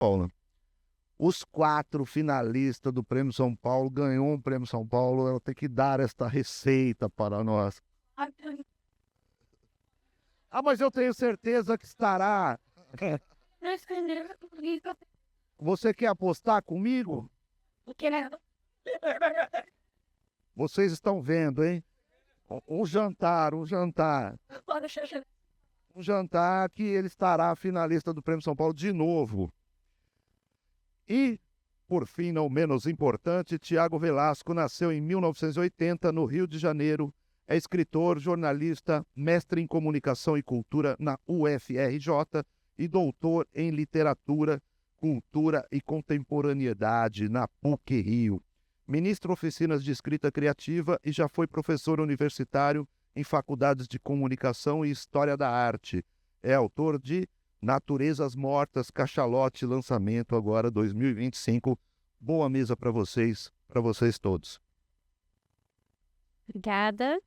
Paula, os 4 finalistas do Prêmio São Paulo ganhou um Prêmio São Paulo, ela tem que dar esta receita para nós. Ah, mas eu tenho certeza que estará. Você quer apostar comigo? Vocês estão vendo, hein? Um jantar. Um jantar que ele estará finalista do Prêmio São Paulo de novo. E, por fim, não menos importante, Tiago Velasco nasceu em 1980 no Rio de Janeiro. É escritor, jornalista, mestre em comunicação e cultura na UFRJ e doutor em literatura, cultura e contemporaneidade na PUC-Rio. Ministra oficinas de escrita criativa e já foi professor universitário em faculdades de comunicação e história da arte. É autor de Naturezas Mortas, Cachalote, lançamento agora 2025. Boa mesa para vocês todos. Obrigada.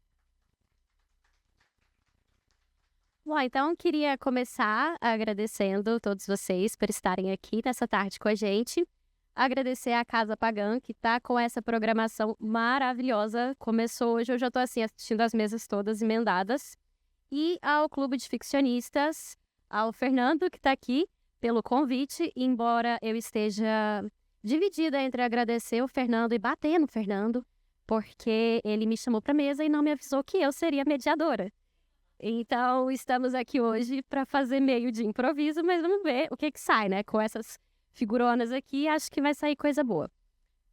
Bom, então queria começar agradecendo todos vocês por estarem aqui nessa tarde com a gente. Agradecer à Casa Pagã, que está com essa programação maravilhosa. Começou hoje, eu já estou assim, assistindo as mesas todas emendadas. E ao Clube de Ficcionistas, ao Fernando, que está aqui, pelo convite, embora eu esteja dividida entre agradecer o Fernando e bater no Fernando, porque ele me chamou para a mesa e não me avisou que eu seria mediadora. Então, estamos aqui hoje para fazer meio de improviso, mas vamos ver o que sai, né? Com essas figuronas aqui, acho que vai sair coisa boa.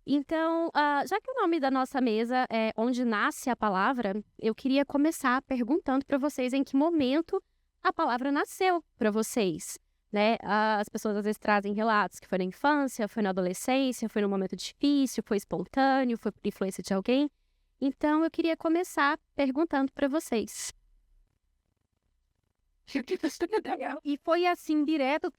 Então, já que o nome da nossa mesa é Onde Nasce a Palavra, eu queria começar perguntando para vocês em que momento a palavra nasceu para vocês, né? As pessoas às vezes trazem relatos que foi na infância, foi na adolescência, foi num momento difícil, foi espontâneo, foi por influência de alguém. Então, eu queria começar perguntando para vocês. E foi assim, direto,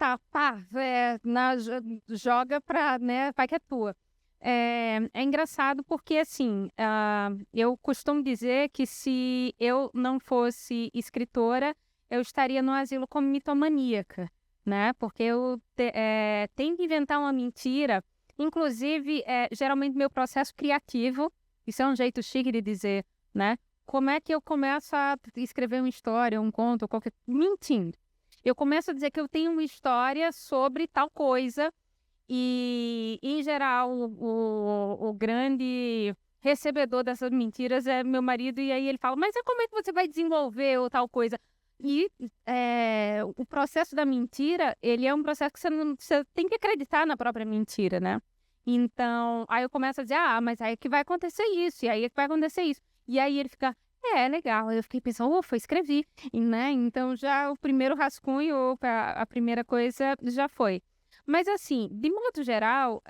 joga pra, né, vai que é tua. É engraçado porque, assim, eu costumo dizer que se eu não fosse escritora, eu estaria no asilo como mitomaníaca, né? Porque eu tenho que inventar uma mentira. Inclusive, geralmente, meu processo criativo, isso é um jeito chique de dizer, né? Como é que eu começo a escrever uma história, um conto, qualquer... Mentindo. Eu começo a dizer que eu tenho uma história sobre tal coisa e, em geral, o grande recebedor dessas mentiras é meu marido, e aí ele fala, mas como é que você vai desenvolver ou tal coisa? E o processo da mentira, ele é um processo que você tem que acreditar na própria mentira, né? Então, aí eu começo a dizer, mas aí é que vai acontecer isso, e aí é que vai acontecer isso. E aí ele fica, legal. Eu fiquei pensando, escrevi, né? Então já o primeiro rascunho, a primeira coisa já foi. Mas assim, de modo geral,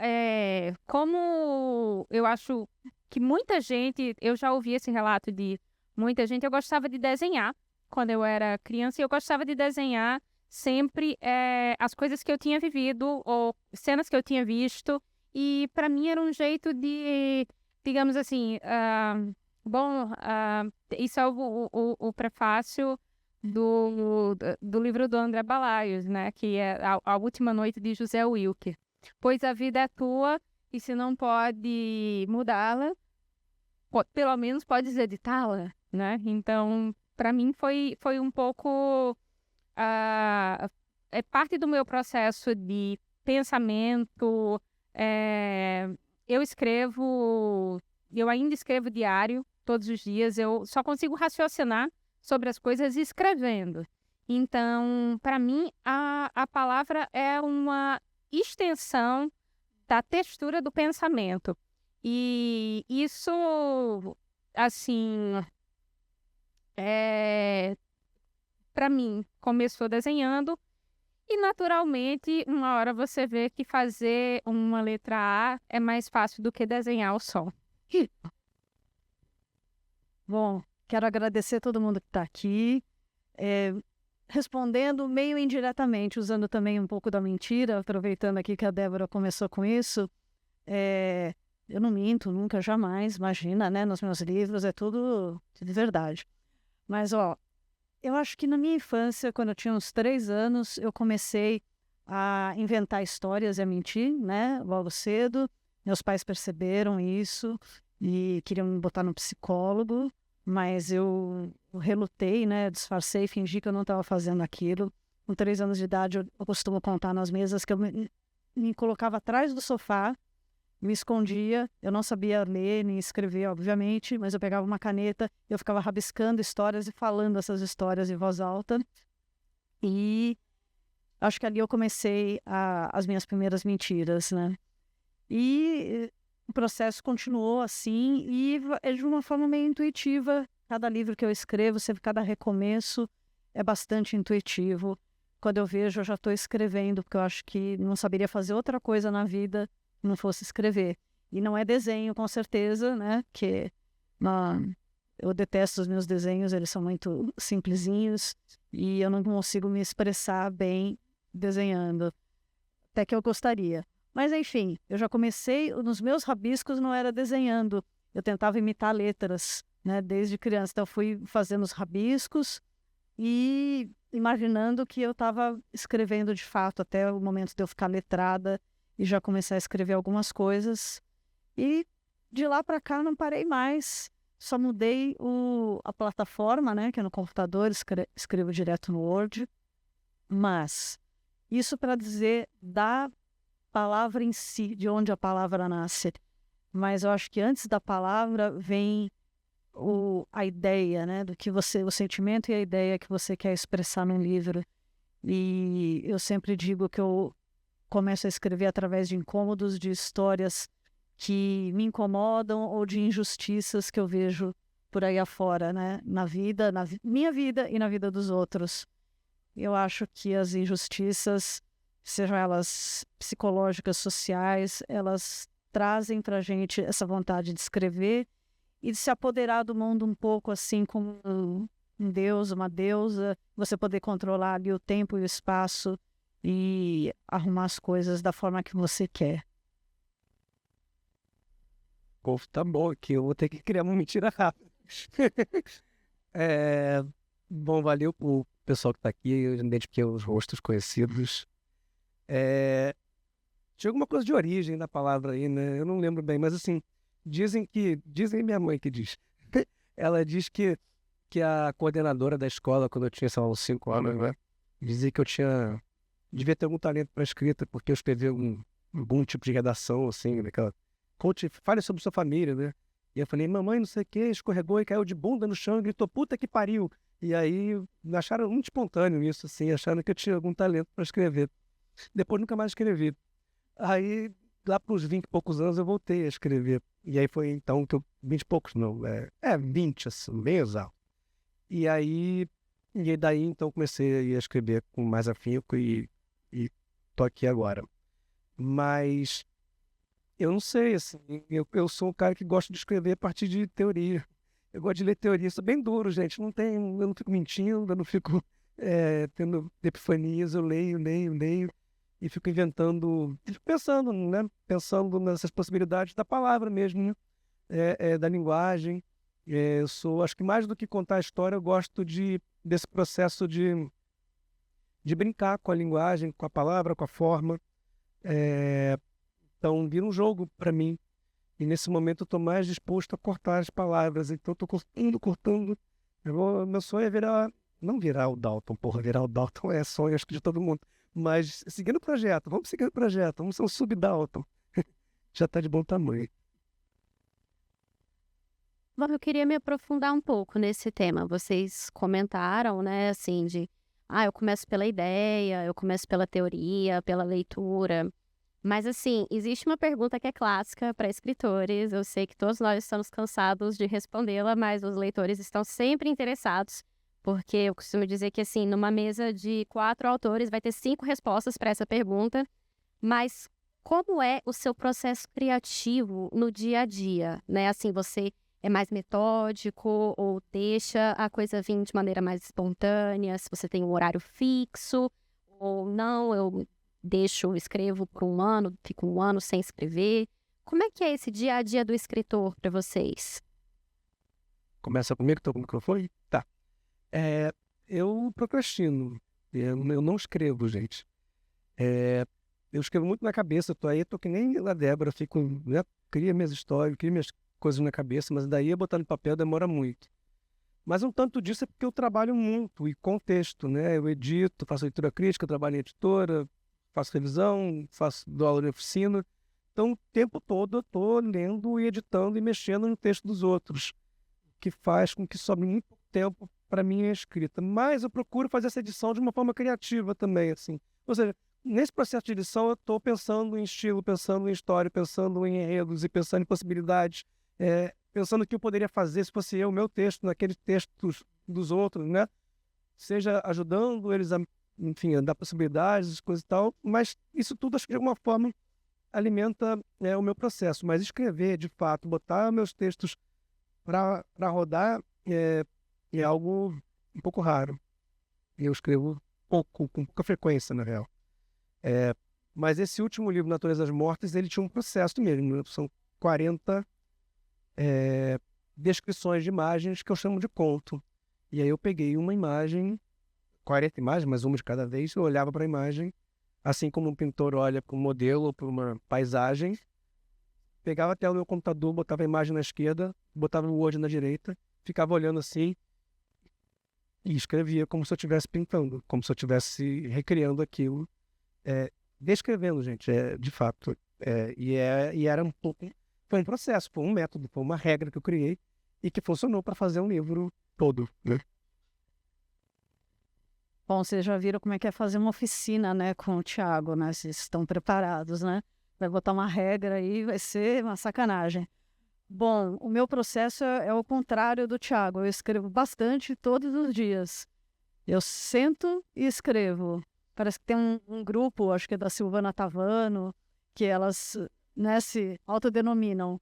como eu acho que muita gente, eu já ouvi esse relato de muita gente, eu gostava de desenhar quando eu era criança, e eu gostava de desenhar sempre as coisas que eu tinha vivido ou cenas que eu tinha visto, e para mim era um jeito de, digamos assim, isso é o prefácio do livro do André Balaios, né? Que é a Última Noite de José Wilker. Pois a vida é tua e se não pode mudá-la, pelo menos podes editá-la, né? Então, para mim foi um pouco... é parte do meu processo de pensamento. Eu ainda escrevo diário, todos os dias. Eu só consigo raciocinar sobre as coisas escrevendo. Então, para mim, a palavra é uma extensão da textura do pensamento. E isso, assim, para mim, começou desenhando. E, naturalmente, uma hora você vê que fazer uma letra A é mais fácil do que desenhar o som. Bom, quero agradecer a todo mundo que está aqui, respondendo meio indiretamente, usando também um pouco da mentira, aproveitando aqui que a Débora começou com isso. Eu não minto nunca, jamais, imagina, né? Nos meus livros é tudo de verdade. Mas, eu acho que na minha infância, quando eu tinha uns 3 anos, eu comecei a inventar histórias e a mentir, né? Logo cedo. Meus pais perceberam isso e queriam me botar no psicólogo, mas eu relutei, né? Disfarcei, fingi que eu não estava fazendo aquilo. Com 3 anos de idade, eu costumo contar nas mesas que eu me colocava atrás do sofá, me escondia, eu não sabia ler nem escrever, obviamente, mas eu pegava uma caneta, eu ficava rabiscando histórias e falando essas histórias em voz alta. E acho que ali eu comecei as minhas primeiras mentiras, né? E o processo continuou assim, e é de uma forma meio intuitiva. Cada livro que eu escrevo, sempre cada recomeço é bastante intuitivo. Quando eu vejo, eu já estou escrevendo, porque eu acho que não saberia fazer outra coisa na vida que não fosse escrever. E não é desenho, com certeza, né? Que eu detesto os meus desenhos, eles são muito simplesinhos e eu não consigo me expressar bem desenhando, até que eu gostaria. Mas, enfim, eu já comecei, nos meus rabiscos não era desenhando, eu tentava imitar letras, né? Desde criança. Então, eu fui fazendo os rabiscos e imaginando que eu estava escrevendo de fato, até o momento de eu ficar letrada e já começar a escrever algumas coisas. E de lá para cá não parei mais, só mudei a plataforma, né, que é no computador, escrevo direto no Word. Mas isso para dizer da palavra em si, de onde a palavra nasce. Mas eu acho que antes da palavra vem a ideia, né, do que o sentimento e a ideia que você quer expressar num livro. E eu sempre digo que eu começo a escrever através de incômodos, de histórias que me incomodam ou de injustiças que eu vejo por aí afora, né, na vida, minha vida e na vida dos outros. Eu acho que as injustiças, sejam elas psicológicas, sociais, elas trazem para a gente essa vontade de escrever e de se apoderar do mundo um pouco assim como um deus, uma deusa, você poder controlar ali o tempo e o espaço e arrumar as coisas da forma que você quer. Pô, tá bom aqui, eu vou ter que criar uma mentira rápida. Bom, valeu pro pessoal que tá aqui, eu identifiquei os rostos conhecidos. Tinha alguma coisa de origem da palavra aí, né? Eu não lembro bem, mas assim, dizem minha mãe que diz. Ela diz que a coordenadora da escola, quando eu tinha, sei lá, uns 5 anos, né? Dizia que devia ter algum talento para escrita, porque eu escrevi um bom tipo de redação, assim, daquela... Fale sobre sua família, né? E eu falei, mamãe, não sei o quê, escorregou e caiu de bunda no chão e gritou, puta que pariu. E aí acharam muito espontâneo isso, assim, acharam que eu tinha algum talento para escrever. Depois nunca mais escrevi. Aí, lá para os 20 e poucos anos, eu voltei a escrever. E aí foi então que 20 e poucos não, 20, assim, bem exato. E daí então comecei a escrever com mais afinco e tô aqui agora. Mas eu não sei, assim, eu sou um cara que gosta de escrever a partir de teoria. Eu gosto de ler teoria, sou bem duro, gente. Eu não fico mentindo, eu não fico tendo epifanias, eu leio e fico inventando, fico pensando, né? Pensando nessas possibilidades da palavra mesmo, né? Da linguagem. Acho que mais do que contar a história, eu gosto desse processo de brincar com a linguagem, com a palavra, com a forma. Então, vira um jogo para mim. E nesse momento eu estou mais disposto a cortar as palavras. Então, estou cortando. Meu sonho é não virar o Dalton, porra. Virar o Dalton é sonho, acho que de todo mundo. Mas seguindo o projeto, vamos seguir o projeto. Vamos ser um sub-Dalton. Já está de bom tamanho. Bom, eu queria me aprofundar um pouco nesse tema. Vocês comentaram, né, assim, eu começo pela ideia, eu começo pela teoria, pela leitura. Mas, assim, existe uma pergunta que é clássica para escritores. Eu sei que todos nós estamos cansados de respondê-la, mas os leitores estão sempre interessados, porque eu costumo dizer que, assim, numa mesa de 4 autores vai ter 5 respostas para essa pergunta. Mas como é o seu processo criativo no dia a dia, né? Assim, você é mais metódico ou deixa a coisa vir de maneira mais espontânea? Se você tem um horário fixo ou não, eu escrevo por 1 ano, fico 1 ano sem escrever. Como é que é esse dia a dia do escritor para vocês? Começa comigo, estou com o microfone? Tá. Eu procrastino. Eu não escrevo, gente. Eu escrevo muito na cabeça, tô que nem a Débora, fico, né, cria minhas histórias, cria minhas coisas na cabeça, mas daí botar no papel demora muito. Mas um tanto disso é porque eu trabalho muito e contexto, né? Eu edito, faço leitura crítica, trabalho em editora, faço revisão, dou aula em oficina. Então, o tempo todo eu estou lendo e editando e mexendo no texto dos outros, que faz com que sobre muito pouco tempo para minha escrita. Mas eu procuro fazer essa edição de uma forma criativa também, assim. Ou seja, nesse processo de edição eu estou pensando em estilo, pensando em história, pensando em enredos e pensando em possibilidades, pensando o que eu poderia fazer se fosse eu, o meu texto, naqueles textos dos outros, né? Seja ajudando eles enfim, a dar possibilidades, coisas e tal, mas isso tudo, acho que de alguma forma alimenta o meu processo. Mas escrever, de fato, botar meus textos para rodar é algo um pouco raro. Eu escrevo pouco, com pouca frequência, na real. Mas esse último livro, Naturezas Mortas, ele tinha um processo mesmo, né? São 40 descrições de imagens que eu chamo de conto. E aí eu peguei uma imagem, 40 imagens, mas uma de cada vez, eu olhava para a imagem, assim como um pintor olha para um modelo ou para uma paisagem, pegava até o meu computador, botava a imagem na esquerda, botava o Word na direita, ficava olhando assim e escrevia como se eu estivesse pintando, como se eu estivesse recriando aquilo, descrevendo, gente, de fato. E era um pouco... Foi um processo, foi um método, foi uma regra que eu criei e que funcionou para fazer um livro todo, né? Bom, vocês já viram como é que é fazer uma oficina, né, com o Thiago, né? Vocês estão preparados, né? Vai botar uma regra aí, vai ser uma sacanagem. Bom, o meu processo é o contrário do Thiago. Eu escrevo bastante todos os dias. Eu sento e escrevo. Parece que tem um grupo, acho que é da Silvana Tavano, que elas, né, se autodenominam.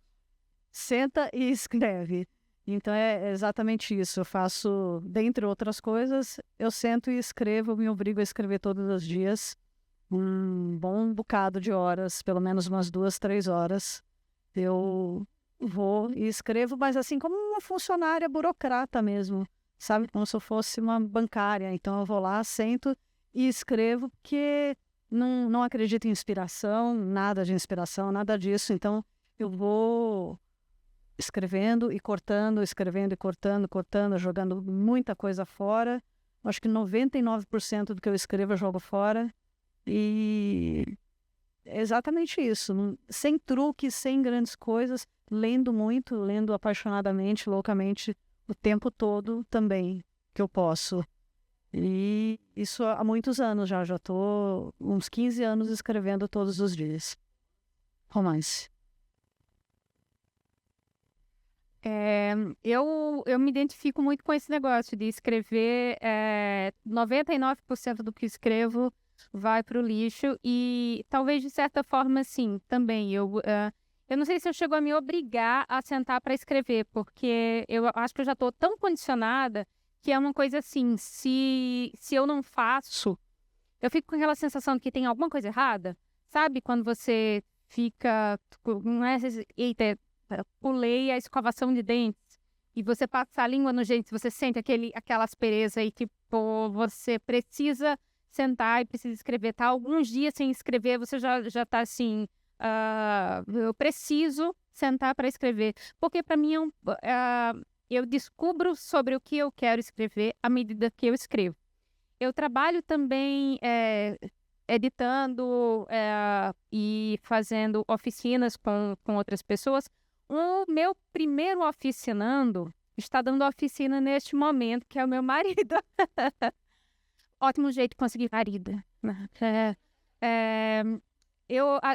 Senta e escreve. Então é exatamente isso. Eu faço, dentre outras coisas, eu sento e escrevo, me obrigo a escrever todos os dias. Um bom bocado de horas, pelo menos umas 2, 3 horas. Eu vou e escrevo, mas assim, como uma funcionária burocrata mesmo, sabe? Como se eu fosse uma bancária. Então eu vou lá, sento e escrevo, porque não acredito em inspiração, nada de inspiração, nada disso. Então eu vou escrevendo e cortando, escrevendo e cortando, jogando muita coisa fora. Acho que 99% do que eu escrevo eu jogo fora. E é exatamente isso. Sem truques, sem grandes coisas, lendo muito, lendo apaixonadamente, loucamente, o tempo todo também, que eu posso. E isso há muitos anos já estou uns 15 anos escrevendo todos os dias. Romance. Eu me identifico muito com esse negócio de escrever. 99% do que escrevo vai para o lixo e talvez de certa forma sim, também. Eu não sei se eu chego a me obrigar a sentar para escrever, porque eu acho que eu já estou tão condicionada que é uma coisa assim, se eu não faço, eu fico com aquela sensação de que tem alguma coisa errada, sabe? Quando você fica, não é, eita, pulei a escovação de dentes e você passa a língua no dente, você sente aquela aspereza e tipo, você precisa sentar e precisa escrever, tá? Alguns dias sem escrever, você já tá assim, eu preciso sentar para escrever, porque para mim eu descubro sobre o que eu quero escrever à medida que eu escrevo. Eu trabalho também editando e fazendo oficinas com outras pessoas. O meu primeiro oficinando está dando oficina neste momento, que é o meu marido. Ótimo jeito de conseguir marido.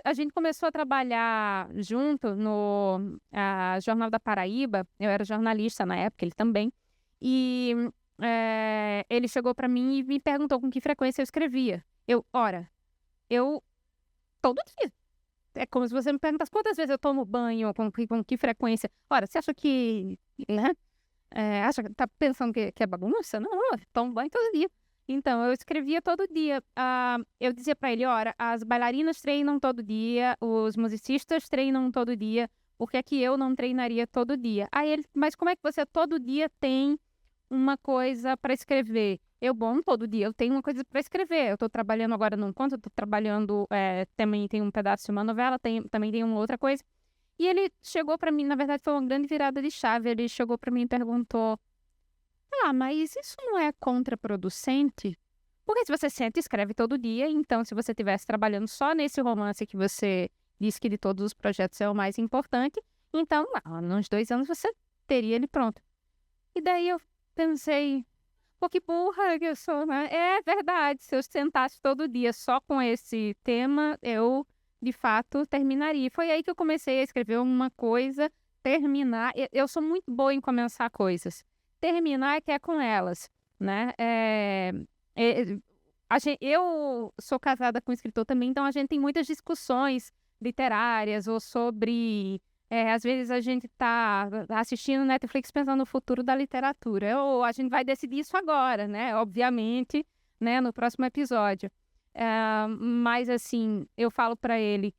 A gente começou a trabalhar junto no Jornal da Paraíba. Eu era jornalista na época, ele também. E ele chegou para mim e me perguntou com que frequência eu escrevia. Eu todo dia. É como se você me perguntasse quantas vezes eu tomo banho, com que frequência. Ora, você acha que, né? Tá pensando que é bagunça? Não, eu tomo banho todo dia. Então, eu escrevia todo dia. Eu dizia para ele, as bailarinas treinam todo dia, os musicistas treinam todo dia, por que é que eu não treinaria todo dia? Aí ele, mas como é que você todo dia tem uma coisa para escrever. Todo dia eu tenho uma coisa para escrever. Eu estou trabalhando agora num conto, eu estou trabalhando, também tem um pedaço de uma novela, também tem uma outra coisa. E ele chegou para mim, na verdade foi uma grande virada de chave, ele chegou para mim e perguntou, mas isso não é contraproducente? Porque se você senta e escreve todo dia, então se você estivesse trabalhando só nesse romance que você disse que de todos os projetos é o mais importante, então, nos 2 anos você teria ele pronto. E daí eu pensei, pô, que burra que eu sou, né? É verdade, se eu sentasse todo dia só com esse tema, eu, de fato, terminaria. Foi aí que eu comecei a escrever uma coisa, terminar. Eu sou muito boa em começar coisas. Terminar é que é com elas, né? Eu sou casada com um escritor também, então a gente tem muitas discussões literárias ou sobre... às vezes a gente está assistindo Netflix pensando no futuro da literatura, ou a gente vai decidir isso agora, né? Obviamente, né? No próximo episódio. Mas, assim, eu falo para ele,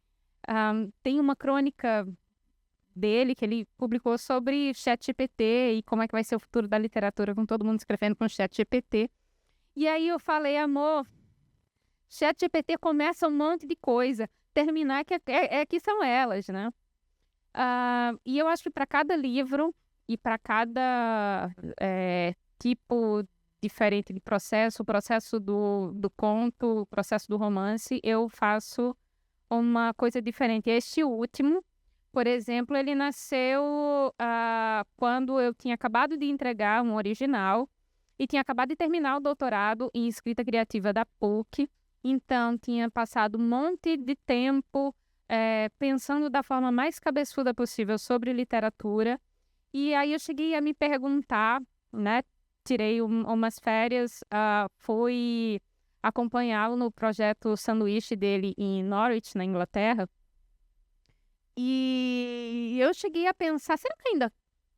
tem uma crônica dele que ele publicou sobre ChatGPT e como é que vai ser o futuro da literatura com todo mundo escrevendo com ChatGPT. E aí eu falei, amor, ChatGPT começa um monte de coisa, terminar que são elas, né? E eu acho que para cada livro e para cada tipo diferente de processo, o processo do conto, o processo do romance, eu faço uma coisa diferente. Este último, por exemplo, ele nasceu quando eu tinha acabado de entregar um original e tinha acabado de terminar o doutorado em escrita criativa da PUC. Então, tinha passado um monte de tempo pensando da forma mais cabeçuda possível sobre literatura. E aí eu cheguei a me perguntar, né? Tirei umas férias, fui acompanhá-lo no projeto sanduíche dele em Norwich, na Inglaterra. E eu cheguei a pensar, será que eu ainda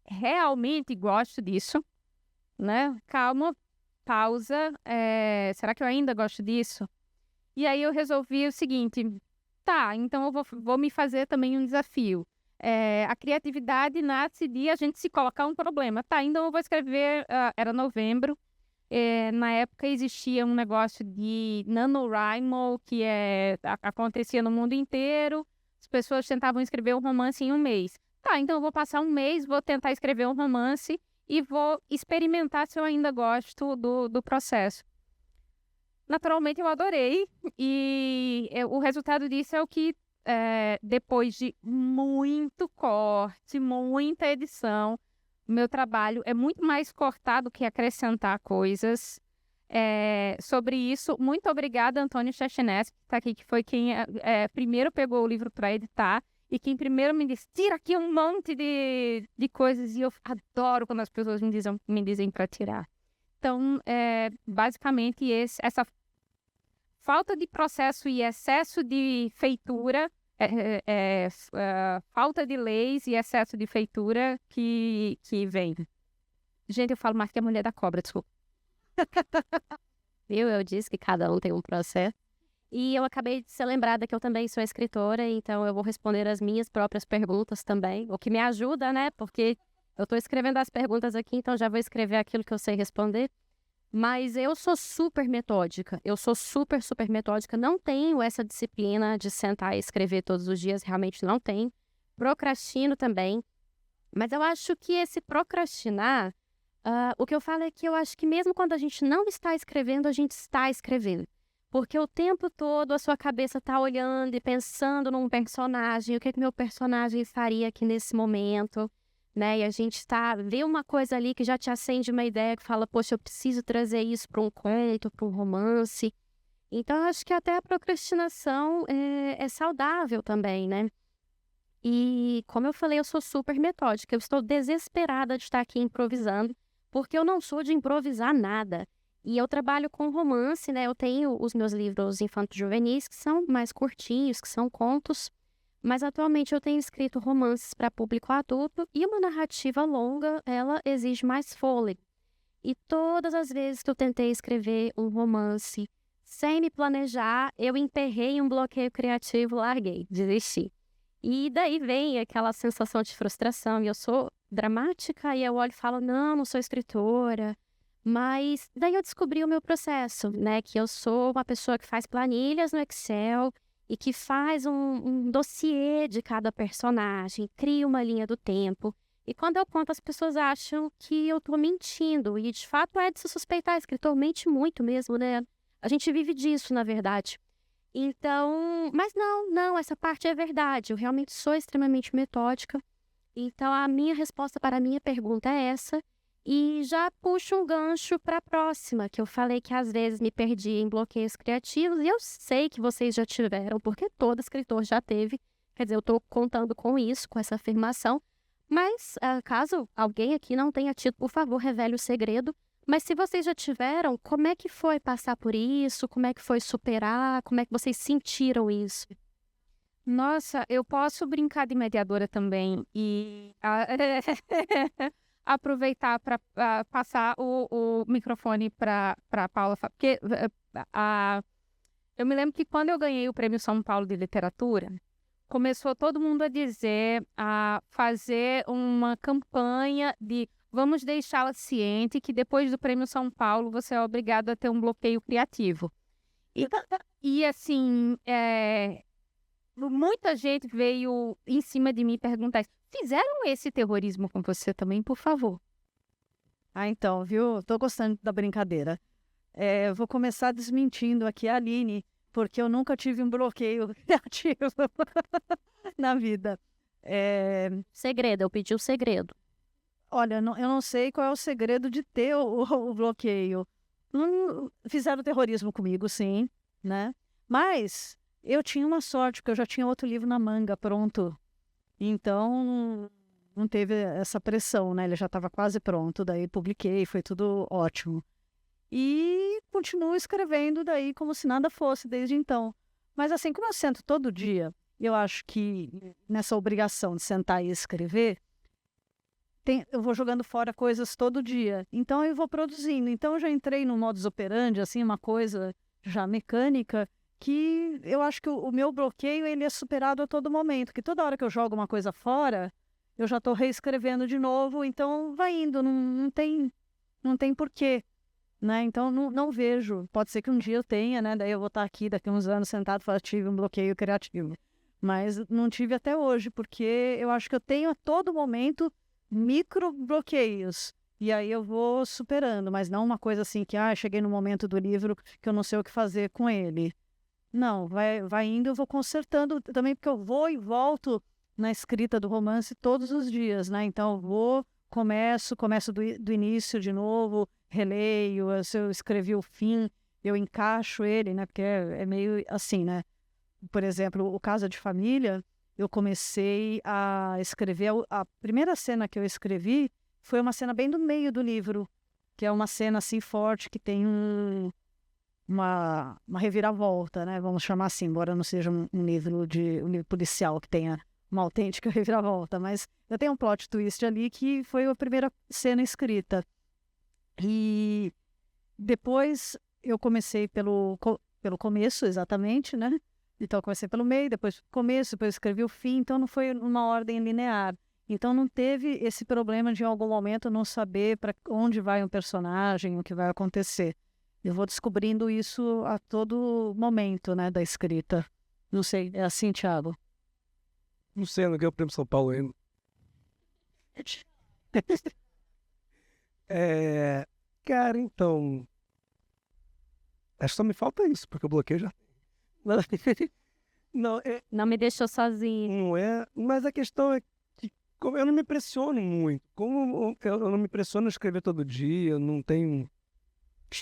realmente gosto disso? Né? Calma, pausa, será que eu ainda gosto disso? E aí eu resolvi o seguinte, então eu vou me fazer também um desafio. A criatividade nasce de a gente se colocar um problema. Então eu vou escrever, era novembro, na época existia um negócio de NaNoWriMo, que acontecia no mundo inteiro, as pessoas tentavam escrever um romance em um mês. Então eu vou passar um mês, vou tentar escrever um romance e vou experimentar se eu ainda gosto do processo. Naturalmente eu adorei e o resultado disso é o que, depois de muito corte, muita edição, meu trabalho é muito mais cortar do que acrescentar coisas. Sobre isso, muito obrigada, Antônio Chachinescu, que está aqui, que foi quem primeiro pegou o livro para editar e quem primeiro me disse, tira aqui um monte de coisas, e eu adoro quando as pessoas me dizem para tirar. Então, basicamente, essa falta de processo e excesso de feitura, falta de leis e excesso de feitura que vem. Gente, eu falo mais que a mulher da cobra, desculpa. Viu? Eu disse que cada um tem um processo. E eu acabei de ser lembrada que eu também sou escritora, então eu vou responder as minhas próprias perguntas também, o que me ajuda, né? Porque eu estou escrevendo as perguntas aqui, então já vou escrever aquilo que eu sei responder. Mas eu sou super metódica, super metódica. Não tenho essa disciplina de sentar e escrever todos os dias, realmente não tenho. Procrastino também. Mas eu acho que esse procrastinar, o que eu falo é que eu acho que mesmo quando a gente não está escrevendo, a gente está escrevendo. Porque o tempo todo a sua cabeça está olhando e pensando num personagem, o que meu personagem faria aqui nesse momento, né? E a gente vê uma coisa ali que já te acende uma ideia, que fala, poxa, eu preciso trazer isso para um conto, para um romance. Então, eu acho que até a procrastinação é saudável também, né? E, como eu falei, eu sou super metódica, eu estou desesperada de estar aqui improvisando, porque eu não sou de improvisar nada. E eu trabalho com romance, né? Eu tenho os meus livros infanto-juvenis, que são mais curtinhos, que são contos. Mas atualmente eu tenho escrito romances para público adulto e uma narrativa longa, ela exige mais fôlego. E todas as vezes que eu tentei escrever um romance sem me planejar, eu emperrei um bloqueio criativo, larguei, desisti. E daí vem aquela sensação de frustração. E eu sou dramática e eu olho e falo, não sou escritora. Mas daí eu descobri o meu processo, né? Que eu sou uma pessoa que faz planilhas no Excel e que faz um dossiê de cada personagem, cria uma linha do tempo. E quando eu conto, as pessoas acham que eu tô mentindo. E de fato é de se suspeitar, escritor mente muito mesmo, né? A gente vive disso, na verdade. Então, mas não, essa parte é verdade. Eu realmente sou extremamente metódica. Então, a minha resposta para a minha pergunta é essa. E já puxo um gancho para a próxima, que eu falei que às vezes me perdi em bloqueios criativos. E eu sei que vocês já tiveram, porque todo escritor já teve. Quer dizer, eu estou contando com isso, com essa afirmação. Mas, caso alguém aqui não tenha tido, por favor, revele o segredo. Mas se vocês já tiveram, como é que foi passar por isso? Como é que foi superar? Como é que vocês sentiram isso? Nossa, eu posso brincar de mediadora também e aproveitar para passar o microfone para Paula, porque eu me lembro que quando eu ganhei o Prêmio São Paulo de Literatura, começou todo mundo a dizer, a fazer uma campanha de vamos deixá-la ciente que depois do Prêmio São Paulo você é obrigado a ter um bloqueio criativo. E assim, muita gente veio em cima de mim perguntar, fizeram esse terrorismo com você também, por favor? Então, viu? Tô gostando da brincadeira. Eu vou começar desmentindo aqui a Aline, porque eu nunca tive um bloqueio criativo na vida. Segredo, eu pedi o segredo. Olha, eu não sei qual é o segredo de ter o bloqueio. Fizeram terrorismo comigo, sim, né? Mas eu tinha uma sorte, porque eu já tinha outro livro na manga pronto. Então, não teve essa pressão, né? Ele já estava quase pronto, daí publiquei, foi tudo ótimo. E continuo escrevendo daí como se nada fosse desde então. Mas assim, como eu sento todo dia, eu acho que nessa obrigação de sentar e escrever, eu vou jogando fora coisas todo dia. Então eu vou produzindo. Então eu já entrei no modus operandi, assim, uma coisa já mecânica, que eu acho que o meu bloqueio ele é superado a todo momento. Que toda hora que eu jogo uma coisa fora, eu já estou reescrevendo de novo. Então vai indo, não tem porquê. Né? Então, não vejo. Pode ser que um dia eu tenha, né? Daí eu vou estar aqui daqui uns anos sentado e falar, tive um bloqueio criativo. Mas não tive até hoje, porque eu acho que eu tenho a todo momento micro bloqueios. E aí eu vou superando, mas não uma coisa assim que, cheguei no momento do livro que eu não sei o que fazer com ele. Não, vai indo, eu vou consertando também, porque eu vou e volto na escrita do romance todos os dias, né? Então eu vou, começo do início de novo, releio, se eu escrevi o fim, eu encaixo ele, né? Porque é meio assim, né? Por exemplo, o Casa de Família, eu comecei a escrever, a primeira cena que eu escrevi foi uma cena bem do meio do livro, que é uma cena assim forte, que tem uma reviravolta, né? Vamos chamar assim, embora não seja um livro policial que tenha uma autêntica reviravolta, mas eu tenho um plot twist ali que foi a primeira cena escrita. E depois eu comecei pelo começo, exatamente, né? Então eu comecei pelo meio, depois começo, depois escrevi o fim, então não foi uma ordem linear. Então não teve esse problema de em algum momento não saber para onde vai um personagem, o que vai acontecer. Eu vou descobrindo isso a todo momento, né, da escrita. Não sei, é assim, Thiago? Não sei, eu não ganhei o Prêmio São Paulo ainda. Cara, então... Acho que só me falta isso, porque o bloqueio já... Não, Não me deixou sozinho. não é... Mas a questão é que como eu não me pressiono muito. Como eu não me pressiono a escrever todo dia, eu não tenho...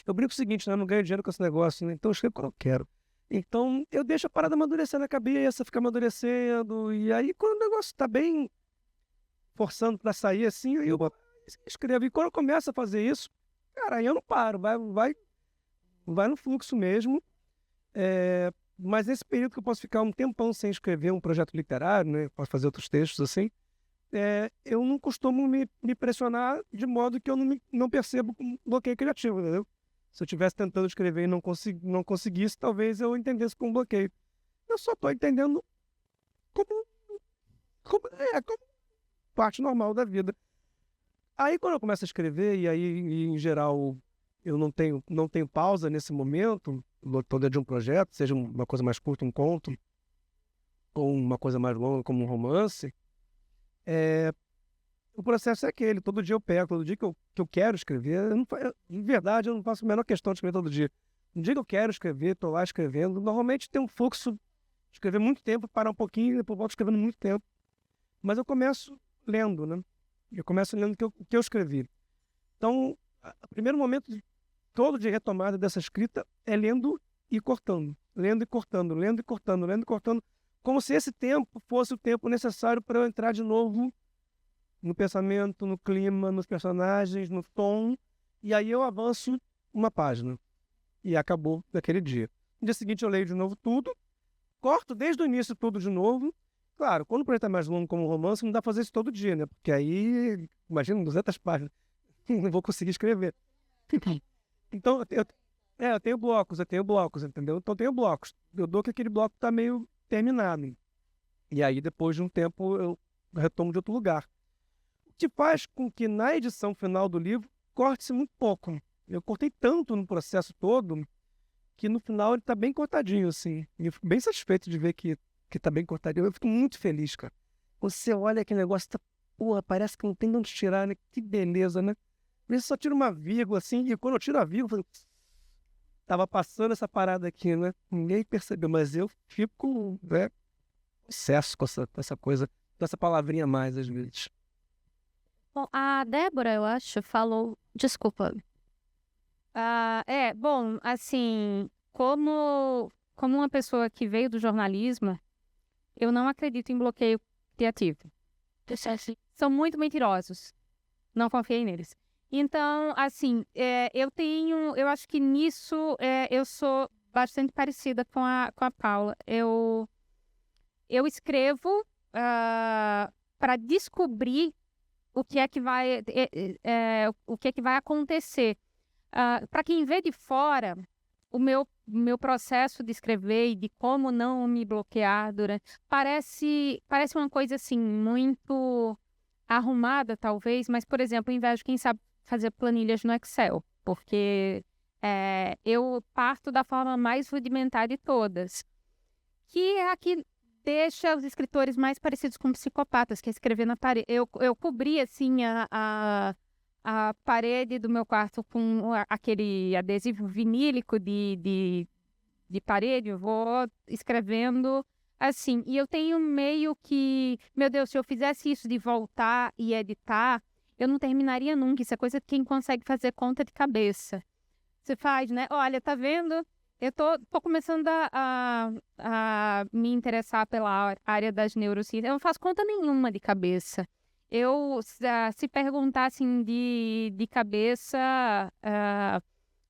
Eu brinco o seguinte, né? Eu não ganho dinheiro com esse negócio, né? Então eu escrevo quando eu quero. Então eu deixo a parada amadurecer na cabeça, ficar amadurecendo. E aí quando o negócio tá bem forçando pra sair assim, aí eu escrevo. E quando eu começo a fazer isso, cara, aí eu não paro, vai no fluxo mesmo. Mas nesse período que eu posso ficar um tempão sem escrever um projeto literário, né? Posso fazer outros textos assim. Eu não costumo me pressionar de modo que eu não percebo um bloqueio criativo, entendeu? Se eu estivesse tentando escrever e não conseguisse, talvez eu entendesse como bloqueio. Eu só estou entendendo como parte normal da vida. Aí quando eu começo a escrever, e aí em geral eu não tenho pausa nesse momento, estou dentro de um projeto, seja uma coisa mais curta, um conto, ou uma coisa mais longa, como um romance, o processo é aquele. Todo dia eu pego, todo dia que eu quero escrever, de verdade, eu não faço a menor questão de escrever todo dia. No dia que eu quero escrever, estou lá escrevendo. Normalmente tem um fluxo de escrever muito tempo, parar um pouquinho, depois volto escrevendo muito tempo. Mas eu começo lendo, né? Eu começo lendo o que eu escrevi. Então, o primeiro momento todo de retomada dessa escrita é lendo e cortando. Lendo e cortando, lendo e cortando, lendo e cortando. Como se esse tempo fosse o tempo necessário para eu entrar de novo no pensamento, no clima, nos personagens, no tom. E aí eu avanço uma página. E acabou daquele dia. No dia seguinte eu leio de novo tudo, corto desde o início tudo de novo. Claro, quando o projeto é mais longo como um romance, não dá pra fazer isso todo dia, né? Porque aí, imagina, 200 páginas. Não vou conseguir escrever. Então, eu tenho blocos, entendeu? Então eu tenho blocos. Eu dou que aquele bloco tá meio terminado. E aí, depois de um tempo, eu retomo de outro lugar. O que faz com que na edição final do livro corte-se muito pouco. Eu cortei tanto no processo todo que no final ele tá bem cortadinho, assim. E eu fico bem satisfeito de ver que tá bem cortadinho. Eu fico muito feliz, cara. Você olha aquele negócio, porra, parece que não tem de onde tirar, né? Que beleza, né? Às vezes só tira uma vírgula, assim, e quando eu tiro a vírgula, eu falo, tava passando essa parada aqui, né? Ninguém percebeu, mas eu fico, né? Obsesso com essa coisa, com essa palavrinha a mais, às vezes. Bom, a Débora, eu acho, falou... Desculpa. Bom, assim, como uma pessoa que veio do jornalismo, eu não acredito em bloqueio criativo. São muito mentirosos. Não confiei neles. Então, assim, eu acho que nisso eu sou bastante parecida com a Paula. Eu escrevo para descobrir o que é que vai acontecer. Para quem vê de fora, o meu processo de escrever e de como não me bloquear parece uma coisa assim muito arrumada, talvez, mas, por exemplo, invejo quem sabe fazer planilhas no Excel, porque eu parto da forma mais rudimentar de todas, que é a que deixa os escritores mais parecidos com psicopatas, que é escrever na parede. Eu cobri, assim, a parede do meu quarto com aquele adesivo vinílico de parede, eu vou escrevendo assim. E eu tenho meio que, meu Deus, se eu fizesse isso de voltar e editar, eu não terminaria nunca. Isso é coisa que quem consegue fazer conta de cabeça. Você faz, né? Olha, tá vendo? Eu tô começando a me interessar pela área das neurociências. Eu não faço conta nenhuma de cabeça. Eu, se perguntar assim de cabeça,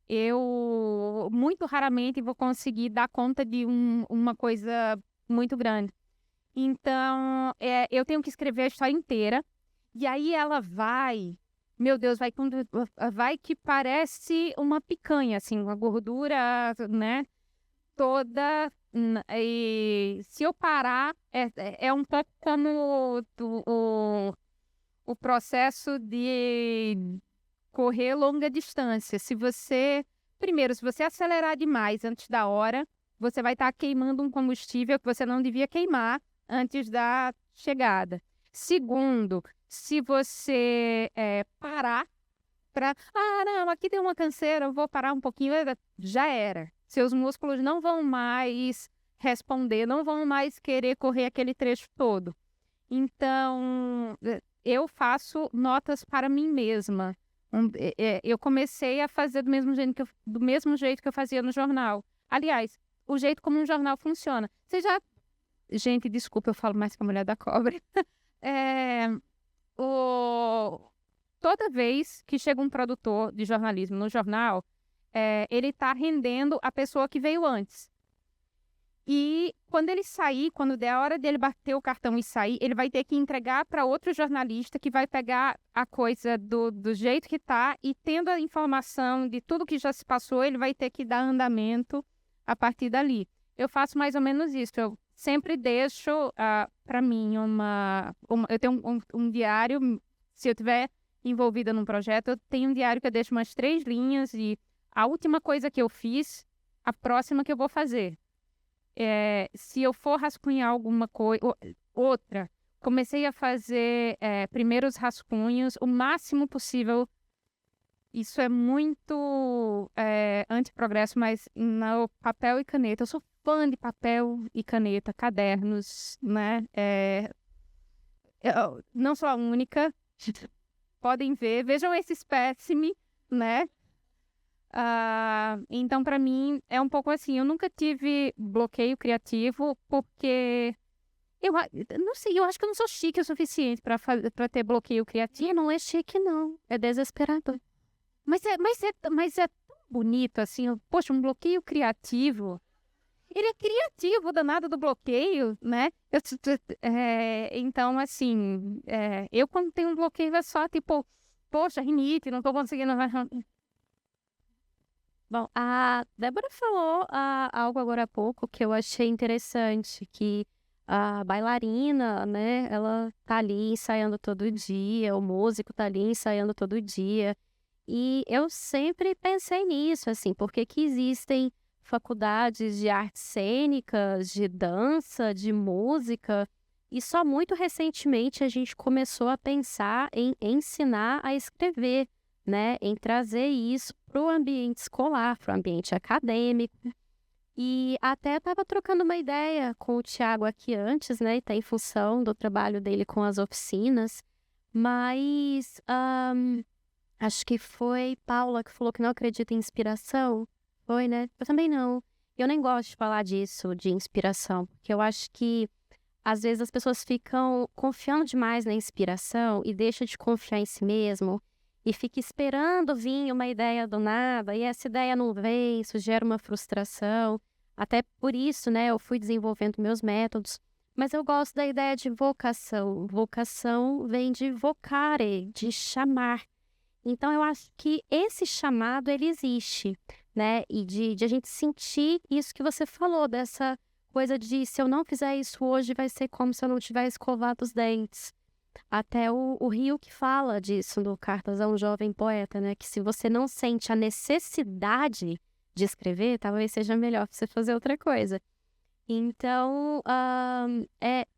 eu muito raramente vou conseguir dar conta de uma coisa muito grande. Então, eu tenho que escrever a história inteira. E aí ela vai, meu Deus, vai que parece uma picanha, assim, uma gordura, né, toda. E se eu parar, é um pouco como o processo de correr longa distância. Se você acelerar demais antes da hora, você vai estar queimando um combustível que você não devia queimar antes da chegada. Segundo, se você parar para... não, aqui tem uma canseira, eu vou parar um pouquinho, já era. Seus músculos não vão mais responder, não vão mais querer correr aquele trecho todo. Então, eu faço notas para mim mesma. Eu comecei a fazer do mesmo jeito que eu fazia no jornal. Aliás, o jeito como um jornal funciona. Gente, desculpa, eu falo mais que a mulher da cobra. Toda vez que chega um produtor de jornalismo no jornal, ele está rendendo a pessoa que veio antes. E quando ele sair, quando der a hora dele bater o cartão e sair, ele vai ter que entregar para outro jornalista que vai pegar a coisa do jeito que está e, tendo a informação de tudo que já se passou, ele vai ter que dar andamento a partir dali. Eu faço mais ou menos isso. Eu sempre deixo para mim eu tenho um diário. Se eu tiver envolvida num projeto, eu tenho um diário que eu deixo umas 3 linhas e a última coisa que eu fiz, a próxima que eu vou fazer. Se eu for rascunhar alguma coisa, outra, comecei a fazer primeiros rascunhos, o máximo possível. Isso é muito antiprogresso, mas no papel e caneta. Eu sou fã de papel e caneta, cadernos, né? Eu não sou a única. Podem ver, vejam esse espécime, né? Então, para mim, é um pouco assim. Eu nunca tive bloqueio criativo porque não sei, eu acho que eu não sou chique o suficiente para ter bloqueio criativo. Não é chique, não. É desesperador. Mas é tão bonito, assim, poxa, um bloqueio criativo. Ele é criativo, danado do bloqueio, né? Então, assim, eu quando tenho um bloqueio é só, tipo, poxa, rinite, não tô conseguindo... Bom, a Débora falou algo agora há pouco que eu achei interessante, que a bailarina, né, ela tá ali ensaiando todo dia, o músico tá ali ensaiando todo dia. E eu sempre pensei nisso, assim, porque que existem faculdades de artes cênicas, de dança, de música, e só muito recentemente a gente começou a pensar em ensinar a escrever, né? Em trazer isso para o ambiente escolar, para o ambiente acadêmico. E até estava trocando uma ideia com o Thiago aqui antes, né? Tá em função do trabalho dele com as oficinas, mas... acho que foi Paula que falou que não acredita em inspiração. Foi, né? Eu também não. Eu nem gosto de falar disso, de inspiração, porque eu acho que às vezes as pessoas ficam confiando demais na inspiração e deixam de confiar em si mesmo e fica esperando vir uma ideia do nada e essa ideia não vem, isso gera uma frustração. Até por isso, né, eu fui desenvolvendo meus métodos. Mas eu gosto da ideia de vocação. Vocação vem de vocare, de chamar. Então, eu acho que esse chamado, ele existe, né? E de a gente sentir isso que você falou, dessa coisa de se eu não fizer isso hoje, vai ser como se eu não tivesse escovado os dentes. Até o Rio que fala disso no Cartas a um Jovem Poeta, né? Que se você não sente a necessidade de escrever, talvez seja melhor você fazer outra coisa. Então,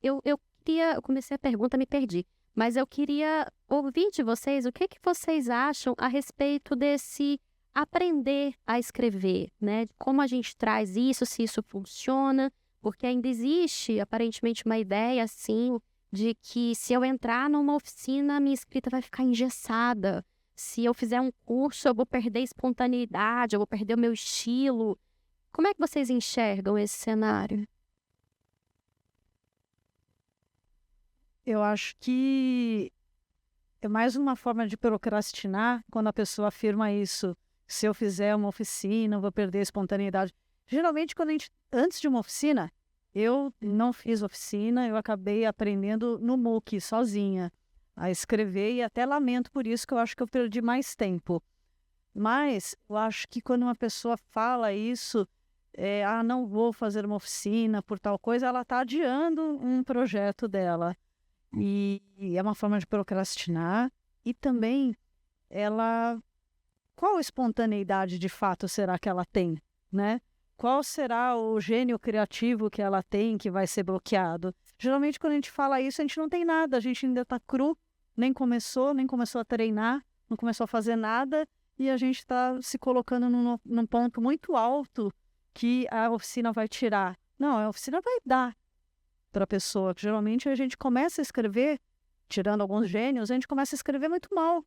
eu comecei a pergunta, me perdi. Mas eu queria ouvir de vocês o que vocês acham a respeito desse aprender a escrever, né? Como a gente traz isso, se isso funciona, porque ainda existe, aparentemente, uma ideia, assim, de que se eu entrar numa oficina, minha escrita vai ficar engessada. Se eu fizer um curso, eu vou perder a espontaneidade, eu vou perder o meu estilo. Como é que vocês enxergam esse cenário? Eu acho que é mais uma forma de procrastinar quando a pessoa afirma isso. Se eu fizer uma oficina, eu vou perder a espontaneidade. Geralmente, antes de uma oficina, eu não fiz oficina, eu acabei aprendendo no MOOC, sozinha, a escrever e até lamento por isso, que eu acho que eu perdi mais tempo. Mas eu acho que quando uma pessoa fala isso, não vou fazer uma oficina por tal coisa, ela está adiando um projeto dela. E é uma forma de procrastinar. E também, qual espontaneidade de fato será que ela tem, né? Qual será o gênio criativo que ela tem que vai ser bloqueado? Geralmente, quando a gente fala isso, a gente não tem nada, a gente ainda está cru, nem começou a treinar, não começou a fazer nada, e a gente está se colocando num ponto muito alto que a oficina vai tirar. Não, a oficina vai dar para a pessoa, que geralmente a gente começa a escrever, tirando alguns gênios, a gente começa a escrever muito mal.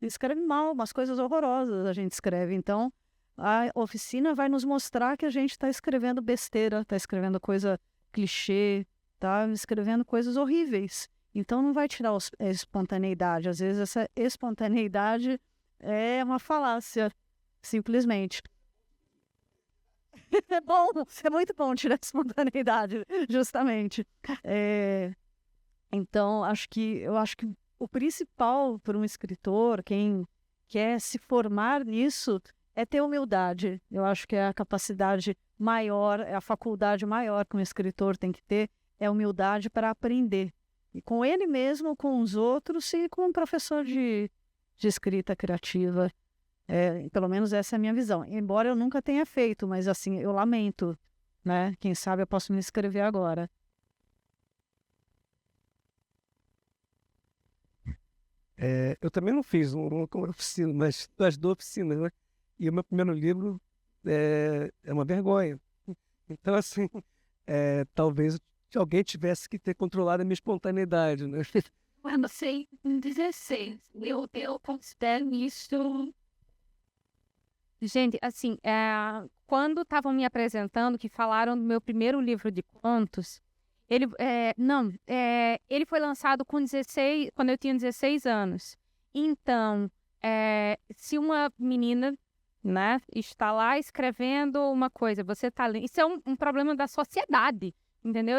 Escreve mal, umas coisas horrorosas a gente escreve. Então, a oficina vai nos mostrar que a gente está escrevendo besteira, está escrevendo coisa clichê, está escrevendo coisas horríveis. Então, não vai tirar a espontaneidade. Às vezes, essa espontaneidade é uma falácia, simplesmente. É bom, é muito bom tirar a espontaneidade, justamente. Então, eu acho que o principal para um escritor, quem quer se formar nisso, é ter humildade. Eu acho que é a capacidade maior, é a faculdade maior que um escritor tem que ter, é humildade para aprender. E com ele mesmo, com os outros e com um professor de de escrita criativa. Pelo menos essa é a minha visão. Embora eu nunca tenha feito, mas assim, eu lamento, né? Quem sabe eu posso me inscrever agora. Eu também não fiz uma oficina, mas das duas oficinas, né? E o meu primeiro livro é uma vergonha. Então, assim, talvez alguém tivesse que ter controlado a minha espontaneidade, né? Quando sei, em 16, eu considero isso. Gente, assim, quando estavam me apresentando, que falaram do meu primeiro livro de contos, ele foi lançado com 16, quando eu tinha 16 anos. Então, se uma menina, né, está lá escrevendo uma coisa, você está lendo, isso é um problema da sociedade, entendeu?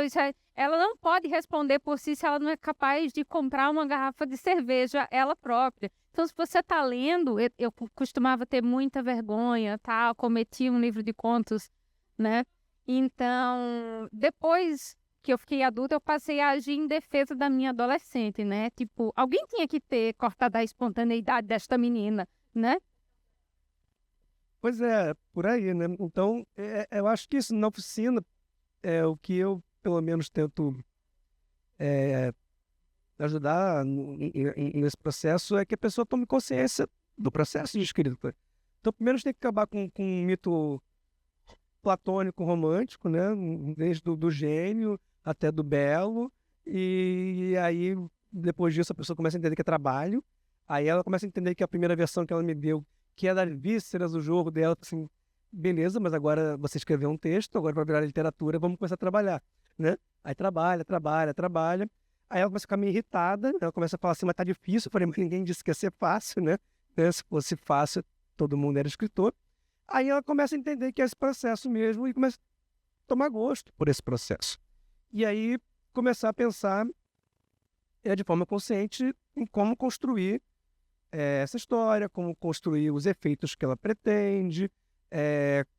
Ela não pode responder por si se ela não é capaz de comprar uma garrafa de cerveja ela própria. Então, se você está lendo, eu costumava ter muita vergonha, tá? Cometia um livro de contos, né? Então, depois que eu fiquei adulta, eu passei a agir em defesa da minha adolescente, né? Tipo, alguém tinha que ter cortado a espontaneidade desta menina, né? Pois é, por aí, né? Então, eu acho que isso na oficina é o que eu, pelo menos, tento ajudar nesse processo, é que a pessoa tome consciência do processo de escrita. Então, primeiro, a gente tem que acabar com um mito platônico romântico, né? Desde do gênio até do belo, e aí, depois disso, a pessoa começa a entender que é trabalho, aí ela começa a entender que a primeira versão que ela me deu, que é das vísceras do jogo dela, assim, beleza, mas agora você escreveu um texto, agora vai virar literatura, vamos começar a trabalhar, né? Aí trabalha, aí ela começa a ficar meio irritada, ela começa a falar assim, mas tá difícil, eu falei, mas ninguém disse que ia ser fácil, né? Se fosse fácil, todo mundo era escritor. Aí ela começa a entender que é esse processo mesmo e começa a tomar gosto por esse processo. E aí começar a pensar de forma consciente em como construir essa história, como construir os efeitos que ela pretende,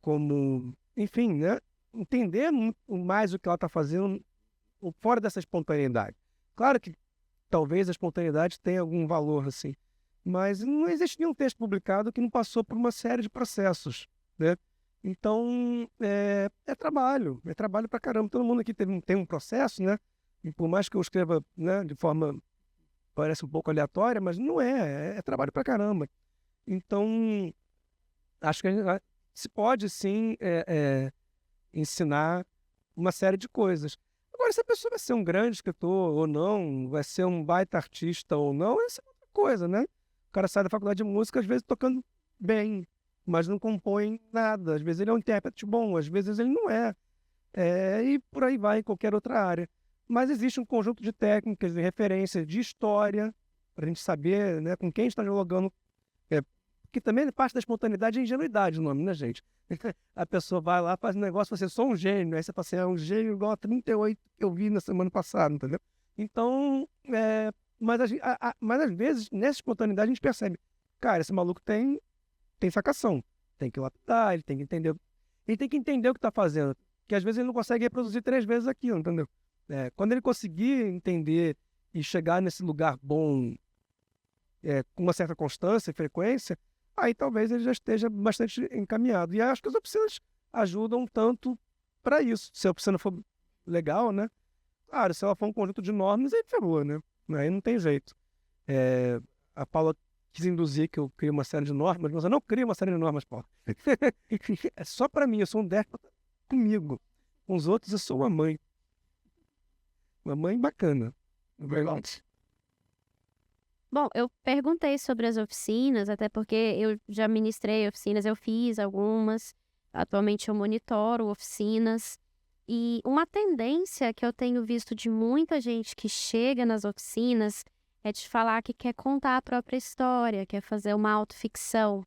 como, enfim, né? Entender mais o que ela está fazendo fora dessa espontaneidade. Claro que talvez a espontaneidade tenha algum valor, assim, mas não existe nenhum texto publicado que não passou por uma série de processos, né? Então, é trabalho pra caramba. Todo mundo aqui tem um processo, né? E por mais que eu escreva, né, de forma, parece um pouco aleatória, mas não é trabalho pra caramba. Então, acho que se pode, sim, ensinar uma série de coisas. Agora, se a pessoa vai ser um grande escritor ou não, vai ser um baita artista ou não, essa é outra coisa, né? O cara sai da faculdade de música, às vezes, tocando bem, mas não compõe nada. Às vezes ele é um intérprete bom, às vezes ele não é. E por aí vai em qualquer outra área. Mas existe um conjunto de técnicas, de referências, de história, para a gente saber, né, com quem está dialogando. Que também parte da espontaneidade é ingenuidade o nome, né, gente? A pessoa vai lá, faz um negócio, você sou um gênio. Aí você fala assim, é um gênio igual a 38 que eu vi na semana passada, entendeu? Então, mas às vezes, nessa espontaneidade, a gente percebe, cara, esse maluco tem sacação, tem que lapidar, ele tem que entender o que está fazendo, que às vezes ele não consegue reproduzir 3 vezes aquilo, entendeu? Quando ele conseguir entender e chegar nesse lugar bom, com uma certa constância e frequência, aí talvez ele já esteja bastante encaminhado. E acho que as oficinas ajudam tanto para isso. Se a oficina for legal, né? Claro, se ela for um conjunto de normas, aí ferrou, né? Aí não tem jeito. A Paula quis induzir que eu crio uma série de normas, mas eu não crio uma série de normas, Paula. É só para mim, eu sou um déspota comigo. Com os outros, eu sou uma mãe. Uma mãe bacana. Verdade. Bom, eu perguntei sobre as oficinas, até porque eu já ministrei oficinas, eu fiz algumas, atualmente eu monitoro oficinas, e uma tendência que eu tenho visto de muita gente que chega nas oficinas é de falar que quer contar a própria história, quer fazer uma autoficção.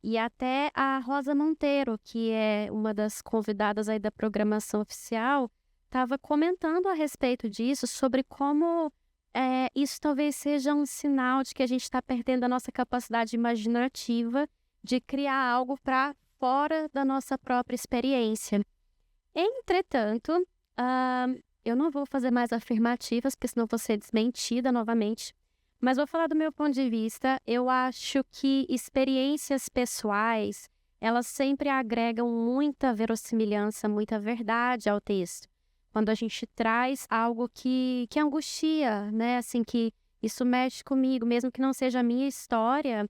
E até a Rosa Monteiro, que é uma das convidadas aí da programação oficial, estava comentando a respeito disso, sobre como isso talvez seja um sinal de que a gente está perdendo a nossa capacidade imaginativa de criar algo para fora da nossa própria experiência. Entretanto, eu não vou fazer mais afirmativas, porque senão vou ser desmentida novamente, Mas vou falar do meu ponto de vista. Eu acho que experiências pessoais, elas sempre agregam muita verossimilhança, muita verdade ao texto. Quando a gente traz algo que angustia, né? Assim, que isso mexe comigo, mesmo que não seja a minha história,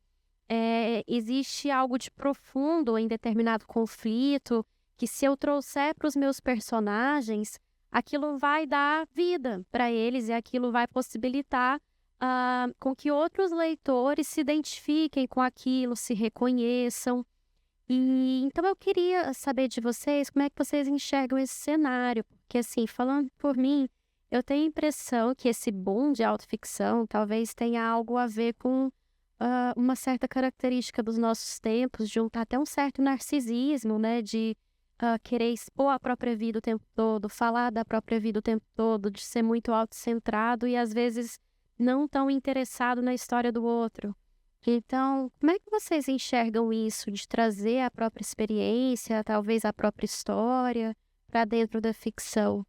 existe algo de profundo em determinado conflito, que se eu trouxer para os meus personagens, aquilo vai dar vida para eles e aquilo vai possibilitar com que outros leitores se identifiquem com aquilo, se reconheçam. E então eu queria saber de vocês como é que vocês enxergam esse cenário, porque assim, falando por mim, eu tenho a impressão que esse boom de autoficção talvez tenha algo a ver com uma certa característica dos nossos tempos, juntar até um certo narcisismo, né, de querer expor a própria vida o tempo todo, falar da própria vida o tempo todo, de ser muito autocentrado e às vezes não tão interessado na história do outro. Então, como é que vocês enxergam isso, de trazer a própria experiência, talvez a própria história, para dentro da ficção?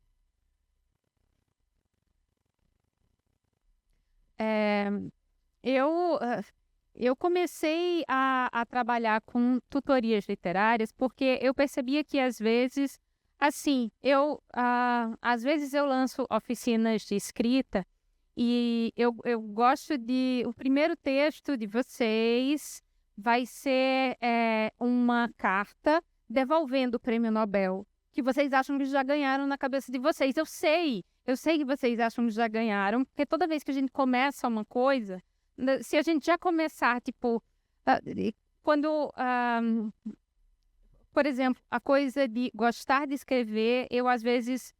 Eu comecei a trabalhar com tutorias literárias porque eu percebia que às vezes, assim, às vezes eu lanço oficinas de escrita e eu gosto de... O primeiro texto de vocês vai ser uma carta devolvendo o prêmio Nobel, que vocês acham que já ganharam na cabeça de vocês. Eu sei que vocês acham que já ganharam, porque toda vez que a gente começa uma coisa, se a gente já começar, tipo, quando, por exemplo, a coisa de gostar de escrever, eu às vezes,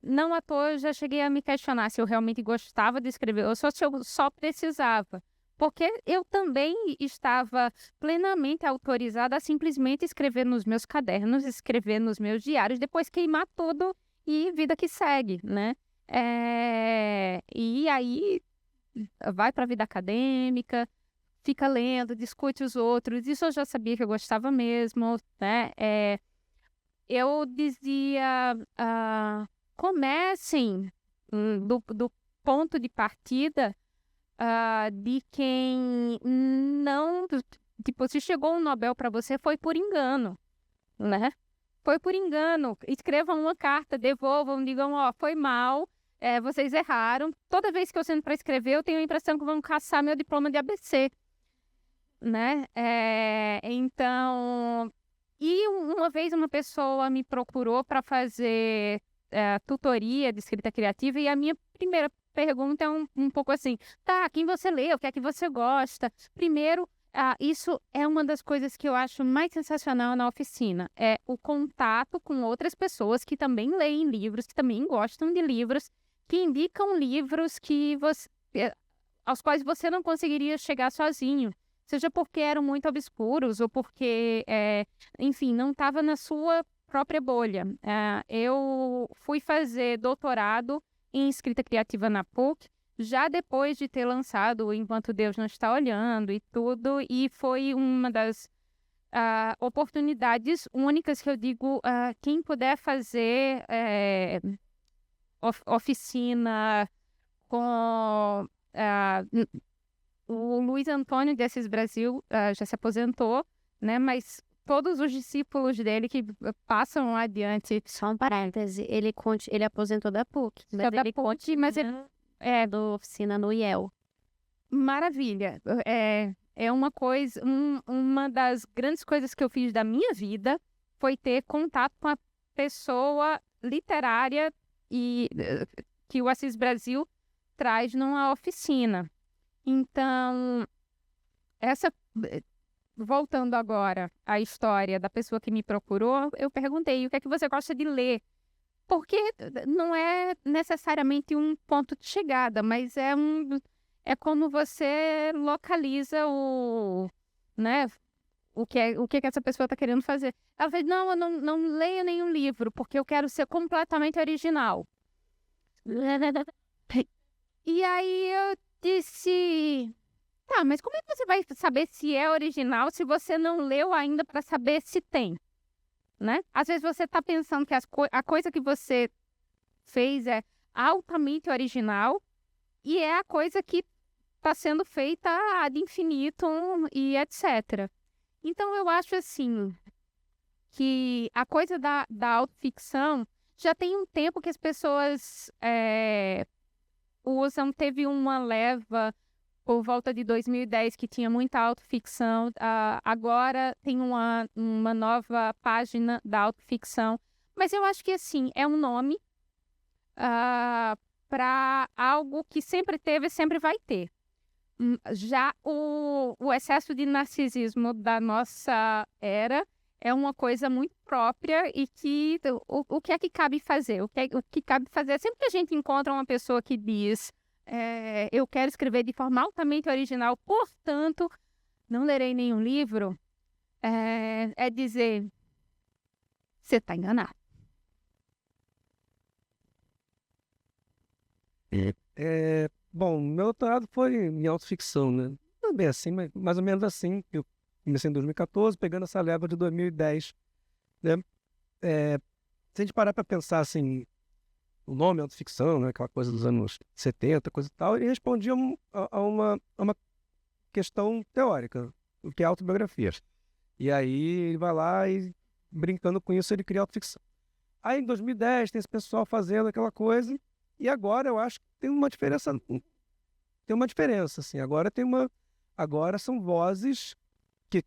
não à toa, já cheguei a me questionar se eu realmente gostava de escrever ou se eu só precisava. Porque eu também estava plenamente autorizada a simplesmente escrever nos meus cadernos, escrever nos meus diários, depois queimar tudo e vida que segue, né? E aí vai para a vida acadêmica, fica lendo, discute os outros. Isso eu já sabia que eu gostava mesmo, né? Eu dizia, comecem do ponto de partida de quem não... Tipo, se chegou um Nobel para você, foi por engano, né? Foi por engano. Escrevam uma carta, devolvam, digam, foi mal, vocês erraram. Toda vez que eu sento para escrever, eu tenho a impressão que vão caçar meu diploma de ABC, né? Então... E uma vez uma pessoa me procurou para fazer tutoria de escrita criativa e a minha primeira pergunta é um pouco assim, tá, quem você lê, o que é que você gosta? Primeiro, isso é uma das coisas que eu acho mais sensacional na oficina, é o contato com outras pessoas que também leem livros, que também gostam de livros, que indicam livros aos quais você não conseguiria chegar sozinho, seja porque eram muito obscuros ou porque, enfim, não estava na sua própria bolha. Eu fui fazer doutorado em escrita criativa na PUC, já depois de ter lançado Enquanto Deus Não Está Olhando e tudo, e foi uma das oportunidades únicas que eu digo, quem puder fazer oficina com... o Luiz Antônio de Assis Brasil já se aposentou, né? Mas todos os discípulos dele que passam adiante... Só um parêntese, ele aposentou da PUC, mas da ele PUC, mas ele do oficina no IEL. Maravilha. É uma coisa, uma das grandes coisas que eu fiz da minha vida foi ter contato com a pessoa literária e que o Assis Brasil traz numa oficina. Então, voltando agora à história da pessoa que me procurou, eu perguntei o que é que você gosta de ler? Porque não é necessariamente um ponto de chegada, mas é como você localiza né, o que essa pessoa está querendo fazer. Ela fez, não, eu não leio nenhum livro, porque eu quero ser completamente original. E aí eu disse, tá, mas como é que você vai saber se é original se você não leu ainda para saber se tem? Né? Às vezes você está pensando que a coisa que você fez é altamente original e é a coisa que está sendo feita ad infinitum e etc. Então, eu acho assim que a coisa da autoficção já tem um tempo que as pessoas usam. Teve uma leva por volta de 2010 que tinha muita autoficção. Agora tem uma nova página da autoficção. Mas eu acho que, assim, é um nome para algo que sempre teve e sempre vai ter. Já o excesso de narcisismo da nossa era é uma coisa muito própria e que o que é que cabe fazer? O que cabe fazer? Sempre que a gente encontra uma pessoa que diz eu quero escrever de forma altamente original, portanto, não lerei nenhum livro, é dizer, você está enganado. Bom, meu doutorado foi em autoficção, né? Não é bem assim, mas mais ou menos assim. Eu comecei em 2014, pegando essa leva de 2010, né? Se a gente parar para pensar assim, o nome autoficção, né? Aquela coisa dos anos 70, coisa e tal, ele respondia a uma questão teórica, o que é autobiografia. E aí ele vai lá e, brincando com isso, ele cria autoficção. Aí em 2010 tem esse pessoal fazendo aquela coisa, e agora eu acho que tem uma diferença, assim. Agora são vozes que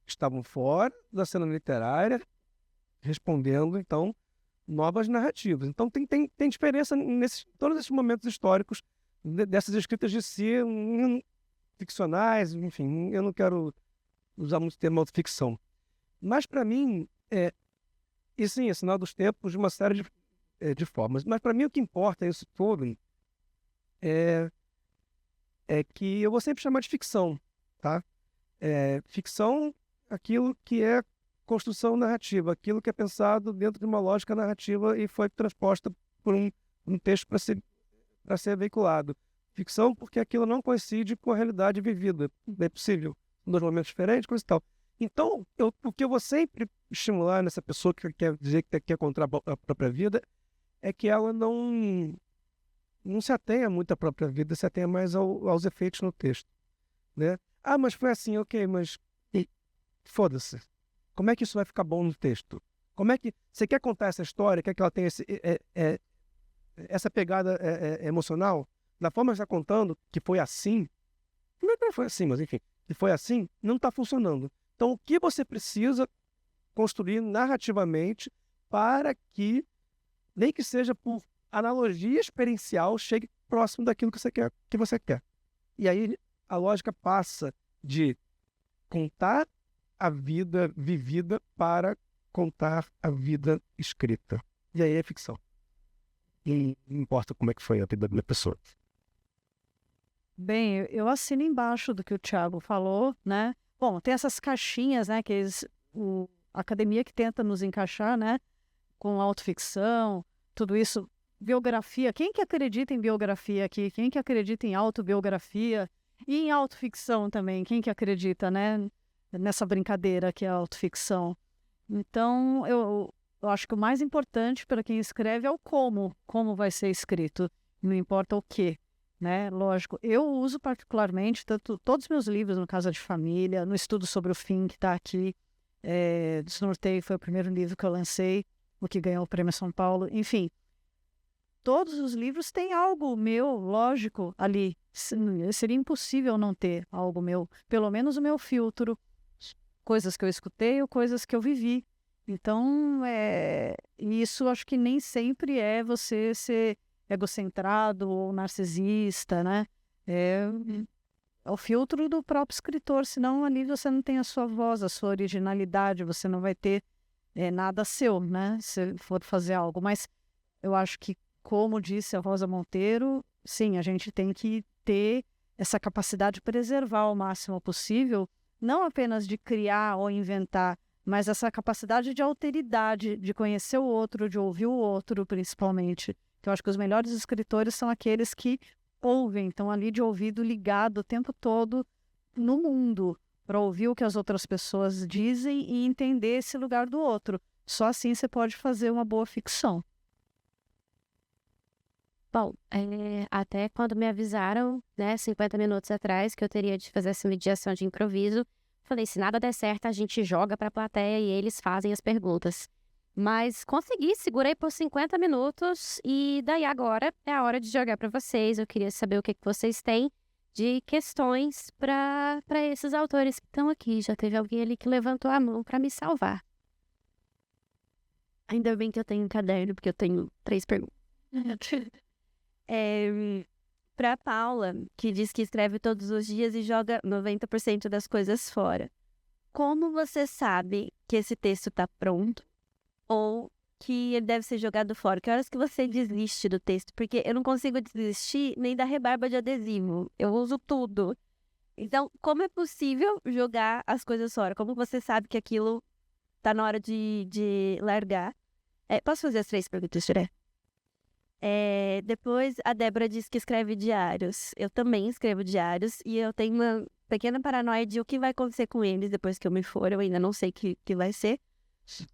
estavam fora da cena literária, respondendo, então, novas narrativas. Então tem diferença todos esses momentos históricos dessas escritas de si, ficcionais, enfim, eu não quero usar muito o termo autoficção. Mas, para mim, e sim, é sinal dos tempos de uma série de formas. Mas, para mim, o que importa isso tudo é que eu vou sempre chamar de ficção, tá? Ficção, aquilo que é construção narrativa, aquilo que é pensado dentro de uma lógica narrativa e foi transposta por um texto para ser veiculado. Ficção porque aquilo não coincide com a realidade vivida. É possível, em dois momentos diferentes, coisa e tal. Então, o que eu vou sempre estimular nessa pessoa que quer dizer que quer contar a própria vida é que ela não se atenha muito à própria vida, se atenha mais aos efeitos no texto, né? Ah, mas foi assim, ok, mas foda-se. Como é que isso vai ficar bom no texto? Como é que você quer contar essa história, quer que ela tenha essa pegada emocional? Da forma que você está contando, que foi assim, não é que foi assim, mas enfim, que foi assim, não está funcionando. Então, o que você precisa construir narrativamente para que, nem que seja por analogia experiencial, chegue próximo daquilo que você quer. E aí a lógica passa de contar a vida vivida para contar a vida escrita. E aí é ficção. E não importa como é que foi a vida da pessoa. Bem, eu assino embaixo do que o Thiago falou, né? Bom, tem essas caixinhas, né? A academia que tenta nos encaixar, né? Com autoficção, tudo isso. Biografia. Quem que acredita em biografia aqui? Quem que acredita em autobiografia? E em autoficção também. Quem que acredita, né? Nessa brincadeira que é a autoficção. Então, eu acho que o mais importante para quem escreve é o como vai ser escrito. Não importa o quê, né? Lógico, eu uso particularmente todos os meus livros no Casa de Família, no Estudo sobre o Fim, que está aqui. Desnorteio foi o primeiro livro que eu lancei, o que ganhou o Prêmio São Paulo. Enfim, todos os livros têm algo meu, lógico, ali. Seria impossível não ter algo meu. Pelo menos o meu filtro. Coisas que eu escutei ou coisas que eu vivi. Então, isso acho que nem sempre é você ser egocentrado ou narcisista, né? É o filtro do próprio escritor, senão ali você não tem a sua voz, a sua originalidade, você não vai ter nada seu, né? Se for fazer algo. Mas eu acho que, como disse a Rosa Monteiro, sim, a gente tem que ter essa capacidade de preservar ao máximo possível, não apenas de criar ou inventar, mas essa capacidade de alteridade, de conhecer o outro, de ouvir o outro, principalmente. Então, eu acho que os melhores escritores são aqueles que ouvem, estão ali de ouvido ligado o tempo todo no mundo, para ouvir o que as outras pessoas dizem e entender esse lugar do outro. Só assim você pode fazer uma boa ficção. Bom, até quando me avisaram, né, 50 minutos atrás, que eu teria de fazer essa mediação de improviso, falei, se nada der certo, a gente joga para a plateia e eles fazem as perguntas. Mas consegui, segurei por 50 minutos e daí agora é a hora de jogar para vocês. Eu queria saber o que vocês têm de questões para esses autores que estão aqui. Já teve alguém ali que levantou a mão para me salvar. Ainda bem que eu tenho um caderno, porque eu tenho 3 perguntas. Para Paula, que diz que escreve todos os dias e joga 90% das coisas fora. Como você sabe que esse texto está pronto ou que ele deve ser jogado fora? Que horas que você desiste do texto? Porque eu não consigo desistir nem da rebarba de adesivo. Eu uso tudo. Então, como é possível jogar as coisas fora? Como você sabe que aquilo está na hora de largar? Posso fazer as 3 perguntas, Tiré? Depois, a Débora diz que escreve diários. Eu também escrevo diários e eu tenho uma pequena paranoia de o que vai acontecer com eles depois que eu me for. Eu ainda não sei o que vai ser.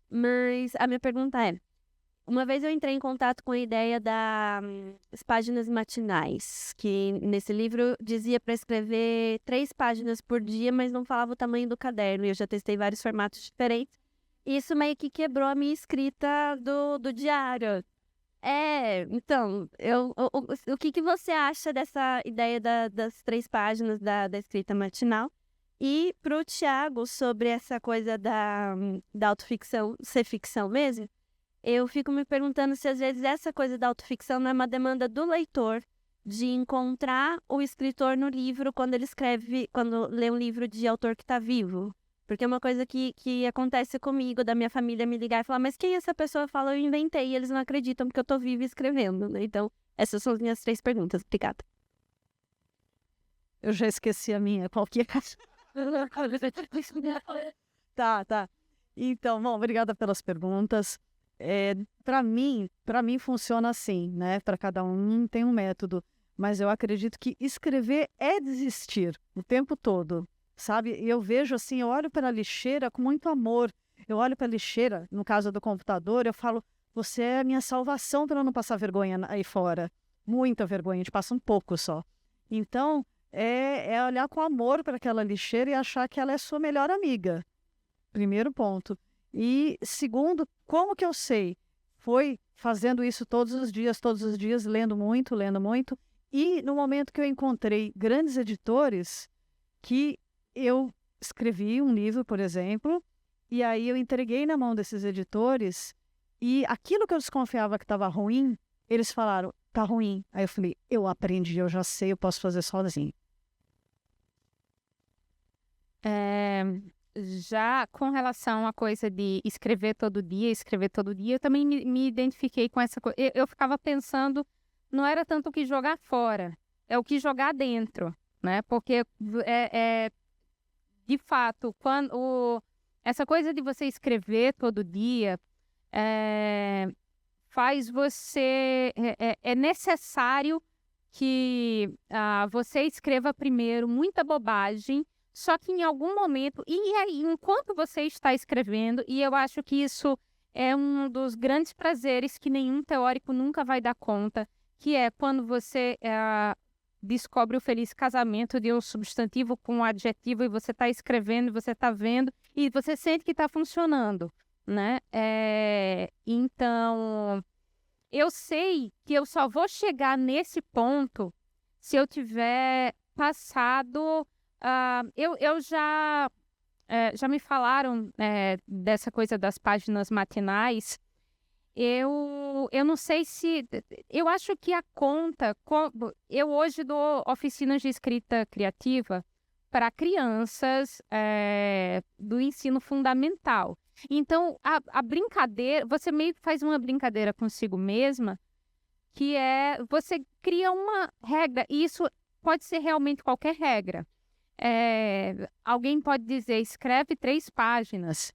Mas a minha pergunta é, uma vez eu entrei em contato com a ideia das páginas matinais, que nesse livro dizia para escrever 3 páginas por dia, mas não falava o tamanho do caderno. E eu já testei vários formatos diferentes. E isso meio que quebrou a minha escrita do diário. Então, o que você acha dessa ideia das 3 páginas da escrita matinal? E pro Thiago, sobre essa coisa da autoficção ser ficção mesmo, eu fico me perguntando se às vezes essa coisa da autoficção não é uma demanda do leitor de encontrar o escritor no livro quando ele escreve, quando lê um livro de autor que está vivo. Porque é uma coisa que acontece comigo, da minha família me ligar e falar, mas quem é essa pessoa? Eu falo, eu inventei, e eles não acreditam porque eu tô viva escrevendo, né? Então, essas são as minhas 3 perguntas. Obrigada. Eu já esqueci a minha. Qual que é? Tá. Então, bom, obrigada pelas perguntas. Para mim funciona assim, né? Para cada um tem um método. Mas eu acredito que escrever é desistir o tempo todo. Sabe, eu vejo assim, eu olho para a lixeira com muito amor. Eu olho para a lixeira, no caso do computador, eu falo, você é a minha salvação para eu não passar vergonha aí fora. Muita vergonha, a gente passa um pouco só. Então, é olhar com amor para aquela lixeira e achar que ela é sua melhor amiga. Primeiro ponto. E segundo, como que eu sei? Foi fazendo isso todos os dias, lendo muito. E no momento que eu encontrei grandes editores que eu escrevi um livro, por exemplo, e aí eu entreguei na mão desses editores e aquilo que eu desconfiava que estava ruim, eles falaram, tá ruim. Aí eu falei, eu aprendi, eu já sei, eu posso fazer sozinho. Já com relação à coisa de escrever todo dia, eu também me identifiquei com essa coisa. Eu ficava pensando, não era tanto o que jogar fora, é o que jogar dentro, né? Porque de fato, essa coisa de você escrever todo dia faz você... É necessário que você escreva primeiro muita bobagem, só que em algum momento... E aí, enquanto você está escrevendo, e eu acho que isso é um dos grandes prazeres que nenhum teórico nunca vai dar conta, que é quando você... descobre o feliz casamento de um substantivo com um adjetivo e você está escrevendo, você está vendo e você sente que está funcionando, né? Então, eu sei que eu só vou chegar nesse ponto se eu tiver passado... eu já me falaram dessa coisa das páginas matinais. Eu não sei se... Eu acho que a conta... Eu hoje dou oficinas de escrita criativa para crianças do ensino fundamental. Então, a brincadeira... Você meio que faz uma brincadeira consigo mesma, que é... Você cria uma regra, e isso pode ser realmente qualquer regra. Alguém pode dizer, escreve 3 páginas.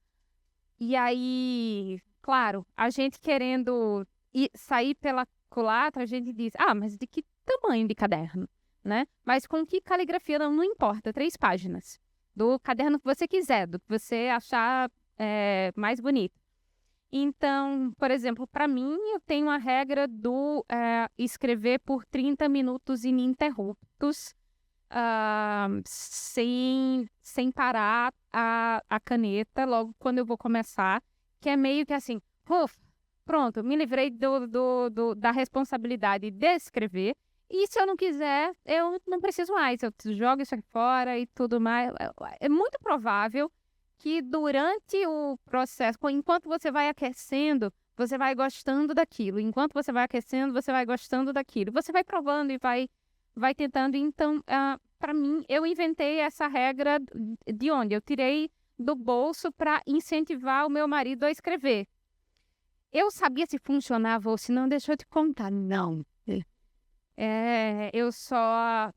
E aí... Claro, a gente querendo sair pela culatra, a gente diz, mas de que tamanho de caderno, né? Mas com que caligrafia não importa, 3 páginas. Do caderno que você quiser, do que você achar mais bonito. Então, por exemplo, para mim, eu tenho a regra do escrever por 30 minutos ininterruptos, sem parar a caneta logo quando eu vou começar, que é meio que assim, pronto, me livrei da responsabilidade de escrever, e se eu não quiser, eu não preciso mais, eu jogo isso aqui fora e tudo mais. É muito provável que durante o processo, enquanto você vai aquecendo, você vai gostando daquilo. Enquanto você vai aquecendo, você vai gostando daquilo. Você vai provando e vai tentando. Então, para mim, eu inventei essa regra de onde? Eu tirei do bolso para incentivar o meu marido a escrever. Eu sabia se funcionava ou se não, deixa eu te contar. Não. Eu só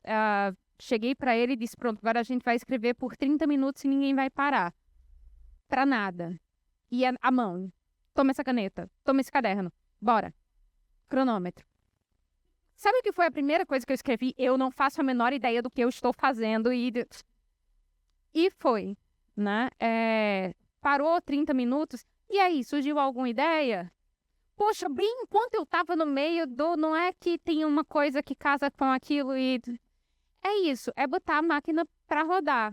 cheguei para ele e disse, pronto, agora a gente vai escrever por 30 minutos e ninguém vai parar. Para nada. E a mão. Toma essa caneta. Toma esse caderno. Bora. Cronômetro. Sabe o que foi a primeira coisa que eu escrevi? Eu não faço a menor ideia do que eu estou fazendo. E foi, né? Parou 30 minutos. E aí, surgiu alguma ideia? Poxa, bem enquanto eu estava no meio do... Não é que tem uma coisa que casa com aquilo e... É isso. É botar a máquina para rodar.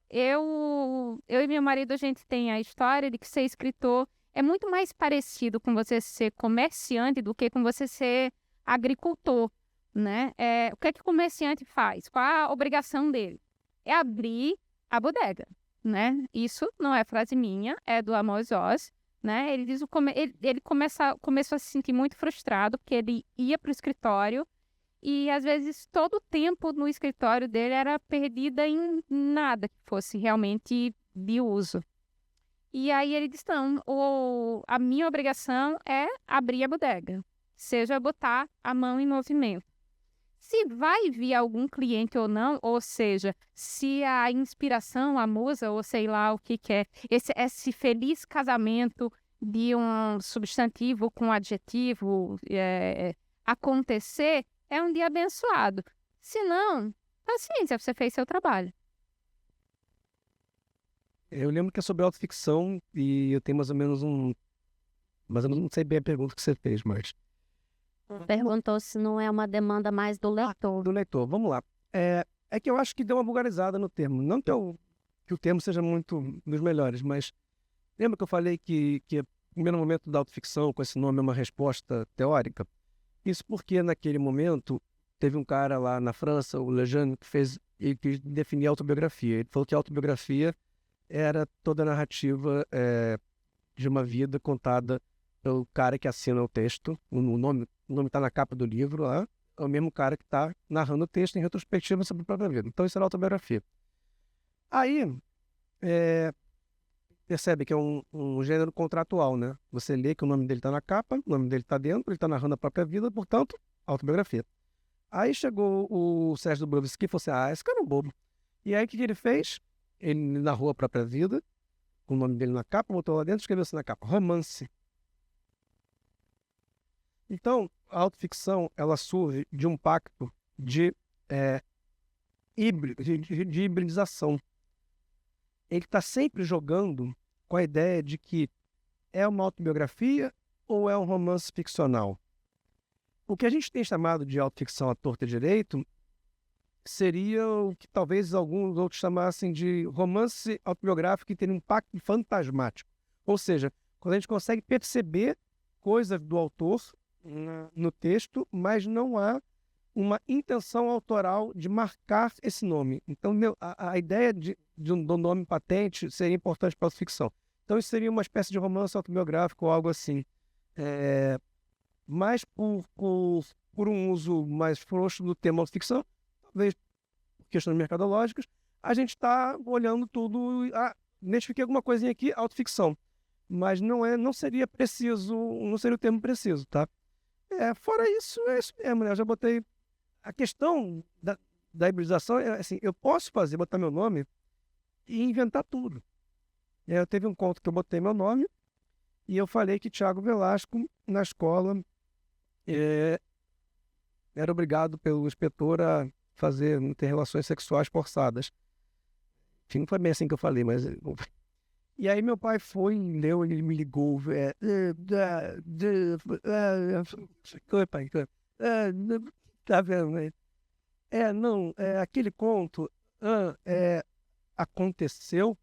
Eu e meu marido, a gente tem a história de que ser escritor é muito mais parecido com você ser comerciante do que com você ser agricultor, né? O que é que o comerciante faz? Qual a obrigação dele? É abrir a bodega, né? Isso não é frase minha, é do Amos Oz, né? Ele diz ele começou a se sentir muito frustrado porque ele ia para o escritório e, às vezes, todo o tempo no escritório dele era perdida em nada que fosse realmente de uso. E aí ele disse, não, a minha obrigação é abrir a bodega, seja botar a mão em movimento. Se vai vir algum cliente ou não, ou seja, se a inspiração, a musa, ou sei lá o que é, esse feliz casamento de um substantivo com adjetivo acontecer, é um dia abençoado. Se não, paciência, você fez seu trabalho. Eu lembro que é sobre autoficção e eu tenho mais ou menos mas eu não sei bem a pergunta que você fez, mas... Perguntou se não é uma demanda mais do leitor. Do leitor, vamos lá. É que eu acho que deu uma vulgarizada no termo. Não que o termo seja muito dos melhores, mas lembra que eu falei que o primeiro momento da autoficção com esse nome é uma resposta teórica? Isso porque naquele momento teve um cara lá na França, o Lejeune, que definia autobiografia. Ele falou que a autobiografia era toda a narrativa de uma vida contada pelo cara que assina o texto. O nome está na capa do livro lá. É o mesmo cara que está narrando o texto em retrospectiva sobre a própria vida. Então isso era autobiografia. Aí, percebe que é um gênero contratual, né? Você lê que o nome dele está na capa, o nome dele está dentro, ele está narrando a própria vida, portanto, autobiografia. Aí chegou o Sérgio Dubrovsky e falou assim, esse cara é um bobo. E aí o que ele fez? Ele narrou a própria vida, com o nome dele na capa, botou lá dentro e escreveu assim na capa, romance. Então, a autoficção, ela surge de um pacto de hibridização. Ele está sempre jogando com a ideia de que é uma autobiografia ou é um romance ficcional. O que a gente tem chamado de autoficção à torta e direito seria o que talvez alguns outros chamassem de romance autobiográfico que tem um impacto fantasmático. Ou seja, quando a gente consegue perceber coisas do autor no texto, mas não há uma intenção autoral de marcar esse nome. Então, a ideia do nome patente seria importante para a autoficção. Então, isso seria uma espécie de romance autobiográfico ou algo assim. Mas por um uso mais frouxo do termo autoficção, talvez por questões mercadológicas, a gente está olhando tudo, identifiquei alguma coisinha aqui, autoficção. Mas não seria preciso, não seria o termo preciso, tá? Fora isso, é isso mesmo, né? Eu já botei... A questão da hibridização é assim, eu posso botar meu nome e inventar tudo. Eu teve um conto que eu botei meu nome e eu falei que Tiago Velasco, na escola, era obrigado pelo inspetor a ter relações sexuais forçadas. Enfim, não foi bem assim que eu falei, mas... E aí meu pai foi, leu, ele me ligou. Oi, pai. Tá vendo, né? Não, aquele conto aconteceu.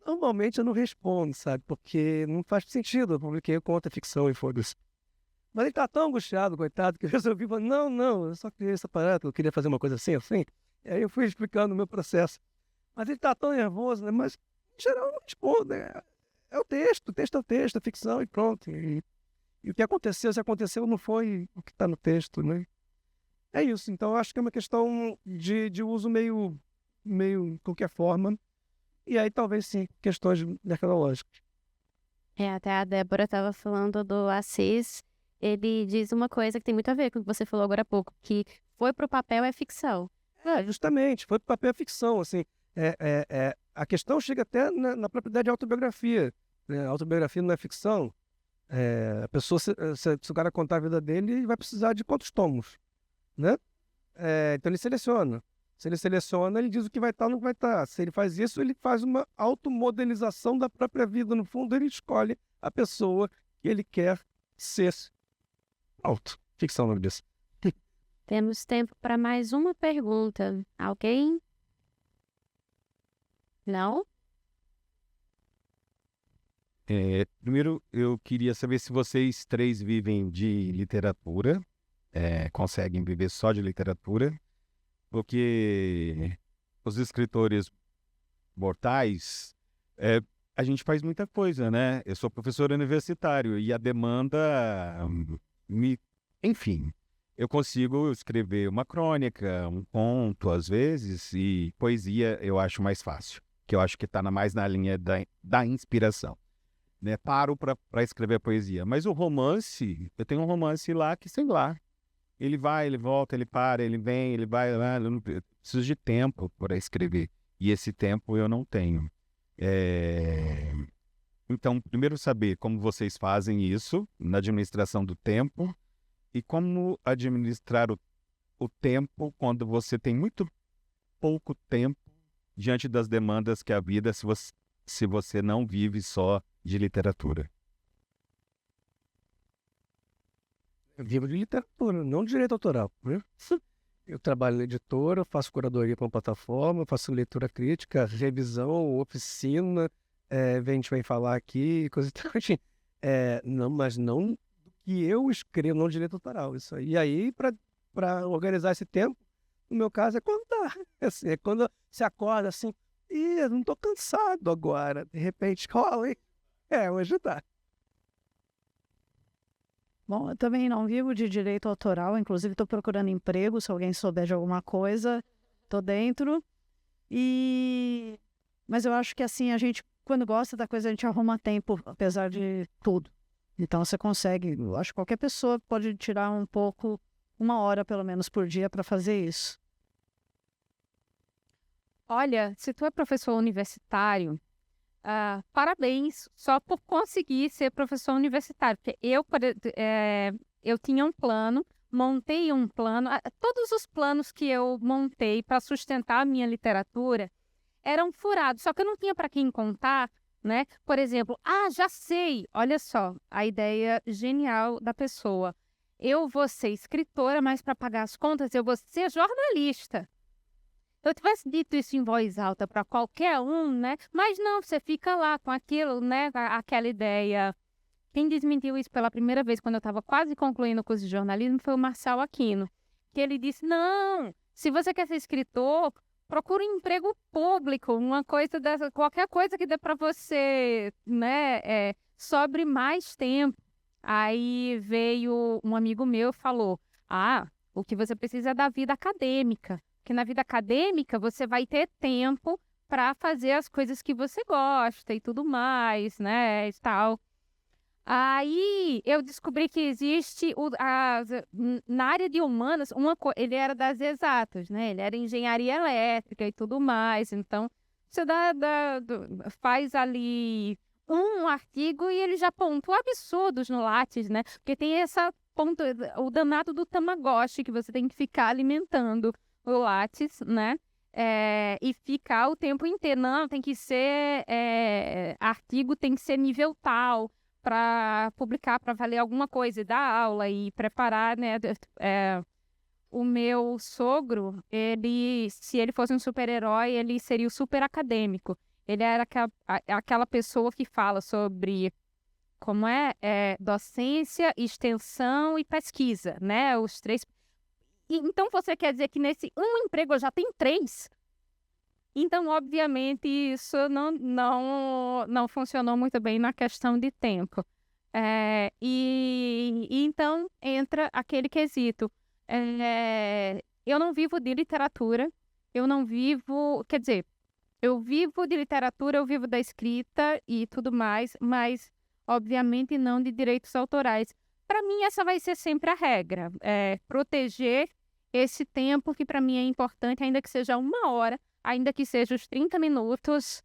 Normalmente eu não respondo, sabe? Porque não faz sentido. Eu publiquei o conto, é ficção e foda-se. Mas ele tá tão angustiado, coitado, que eu resolvi falar, não, eu só queria essa parada, eu queria fazer uma coisa assim. E aí eu fui explicando o meu processo. Mas ele tá tão nervoso, né? Mas, em geral, eu não respondo, né? É o texto é o texto, é ficção e pronto. E o que aconteceu, se aconteceu, não foi o que está no texto, né? É isso. Então, eu acho que é uma questão de uso meio de qualquer forma. E aí, talvez, sim, questões mercadológicas. Até a Débora estava falando do Assis. Ele diz uma coisa que tem muito a ver com o que você falou agora há pouco, que foi pro papel é ficção. Justamente, foi para papel ficção, assim. A questão chega até na propriedade de autobiografia. Né? A autobiografia não é ficção. A pessoa, se o cara contar a vida dele, ele vai precisar de quantos tomos, né? Então ele seleciona. Se ele seleciona, ele diz o que vai estar ou não vai estar. Se ele faz isso, ele faz uma automodelização da própria vida. No fundo, ele escolhe a pessoa que ele quer ser. Ficção, o nome disso. Temos tempo para mais uma pergunta. Alguém? Não? Primeiro, eu queria saber se vocês três vivem de literatura, conseguem viver só de literatura, porque os escritores mortais, a gente faz muita coisa, né? Eu sou professor universitário e a demanda Enfim, eu consigo escrever uma crônica, um conto, às vezes, e poesia eu acho mais fácil, que eu acho que está mais na linha da inspiração. Né? Paro para escrever poesia. Mas o romance, eu tenho um romance lá que, sei lá, ele vai, ele volta, ele para, ele vem, ele vai, eu não preciso de tempo para escrever. E esse tempo eu não tenho. Então, primeiro saber como vocês fazem isso na administração do tempo e como administrar o tempo quando você tem muito pouco tempo diante das demandas que a vida, se você não vive só de literatura. Eu vivo de literatura, não de direito autoral. Né? Eu trabalho na editora, faço curadoria para uma plataforma, faço leitura crítica, revisão, oficina, a gente vem falar aqui, coisa e tal. Não, mas não do que eu escrevo, não de direito autoral. Isso aí. E aí, para organizar esse tempo, no meu caso, é quando dá. Assim, é quando você acorda assim, eu não estou cansado agora. De repente, cola, hein? Hoje dá. Bom, eu também não vivo de direito autoral, inclusive estou procurando emprego, se alguém souber de alguma coisa, estou dentro. Mas eu acho que assim, a gente, quando gosta da coisa, a gente arruma tempo, apesar de tudo. Então você consegue, eu acho que qualquer pessoa pode tirar um pouco, 1 hora pelo menos por dia para fazer isso. Olha, se tu é professor universitário, parabéns só por conseguir ser professor universitário. Porque eu tinha um plano, montei um plano. Todos os planos que eu montei para sustentar a minha literatura eram furados. Só que eu não tinha para quem contar, né? Por exemplo, já sei, olha só, a ideia genial da pessoa. Eu vou ser escritora, mas para pagar as contas eu vou ser jornalista. Se eu tivesse dito isso em voz alta para qualquer um, né? Mas não, você fica lá com aquilo, né? Aquela ideia. Quem desmentiu isso pela primeira vez, quando eu estava quase concluindo o curso de jornalismo, foi o Marçal Aquino. Que ele disse, não, se você quer ser escritor, procure um emprego público, uma coisa dessa, qualquer coisa que dê para você, né? Sobre mais tempo. Aí veio um amigo meu e falou, o que você precisa é da vida acadêmica. Porque na vida acadêmica você vai ter tempo para fazer as coisas que você gosta e tudo mais, né, e tal. Aí eu descobri que existe, na área de humanas, ele era das exatas, né, ele era engenharia elétrica e tudo mais, então você faz ali um artigo e ele já pontua absurdos no Lattes, né, porque tem o danado do Tamagotchi que você tem que ficar alimentando o Lattes, né? e ficar o tempo inteiro. Não, tem que ser artigo, tem que ser nível tal para publicar, para valer alguma coisa, e dar aula e preparar, né? O meu sogro, se ele fosse um super-herói, ele seria o super acadêmico. Ele era aquela pessoa que fala sobre como docência, extensão e pesquisa, né? Os três. Então, você quer dizer que nesse um emprego eu já tenho 3? Então, obviamente, isso não funcionou muito bem na questão de tempo. E então entra aquele quesito. Eu não vivo de literatura, eu não vivo... Quer dizer, eu vivo de literatura, eu vivo da escrita e tudo mais, mas, obviamente, não de direitos autorais. Para mim, essa vai ser sempre a regra. Proteger esse tempo que para mim é importante, ainda que seja 1 hora, ainda que seja os 30 minutos,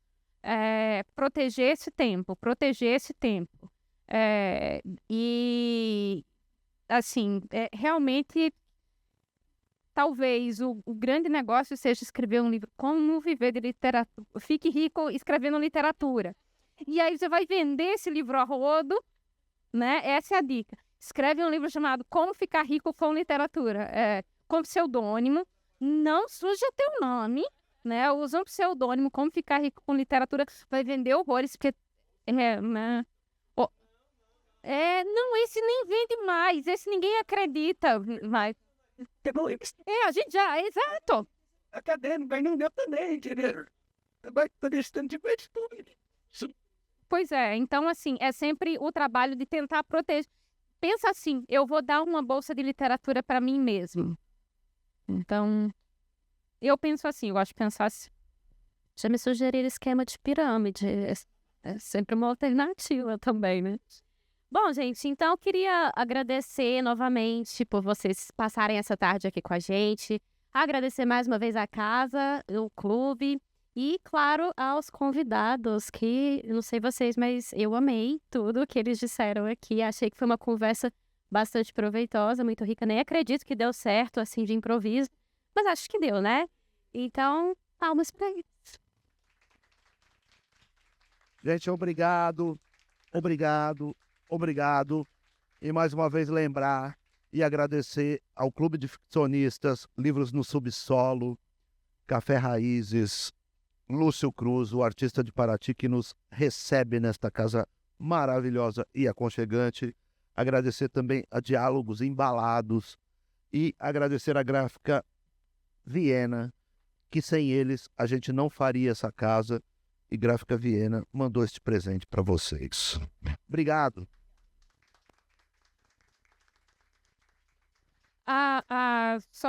proteger esse tempo. E, assim, realmente, talvez o grande negócio seja escrever um livro, como viver de literatura, fique rico escrevendo literatura. E aí você vai vender esse livro a rodo, né? Essa é a dica. Escreve um livro chamado Como Ficar Rico com Literatura, com pseudônimo, não suja teu nome, né? Usa um pseudônimo, Como Ficar Rico com Literatura, vai vender horrores, porque... né? Não, esse nem vende mais, esse ninguém acredita, mas... a gente já... Exato. Acadêmico, mas não deu também, entendeu? Vai prestando de vez tudo. Pois é, então, assim, é sempre o trabalho de tentar proteger. Pensa assim, eu vou dar uma bolsa de literatura para mim mesmo. Então, eu penso assim, eu gosto de pensar assim. Já me sugeriram esquema de pirâmide. É sempre uma alternativa também, né? Bom, gente, então eu queria agradecer novamente por vocês passarem essa tarde aqui com a gente. Agradecer mais uma vez a casa, o clube e, claro, aos convidados que, não sei vocês, mas eu amei tudo que eles disseram aqui. Achei que foi uma conversa bastante proveitosa, muito rica. Nem acredito que deu certo, assim, de improviso, mas acho que deu, né? Então, palmas para eles. Gente, obrigado. E mais uma vez lembrar e agradecer ao Clube de Ficcionistas, Livros no Subsolo, Café Raízes, Lúcio Cruz, o artista de Paraty, que nos recebe nesta casa maravilhosa e aconchegante. Agradecer também a Diálogos Embalados e agradecer a Gráfica Viena, que sem eles a gente não faria essa casa. E Gráfica Viena mandou este presente para vocês. Obrigado. Só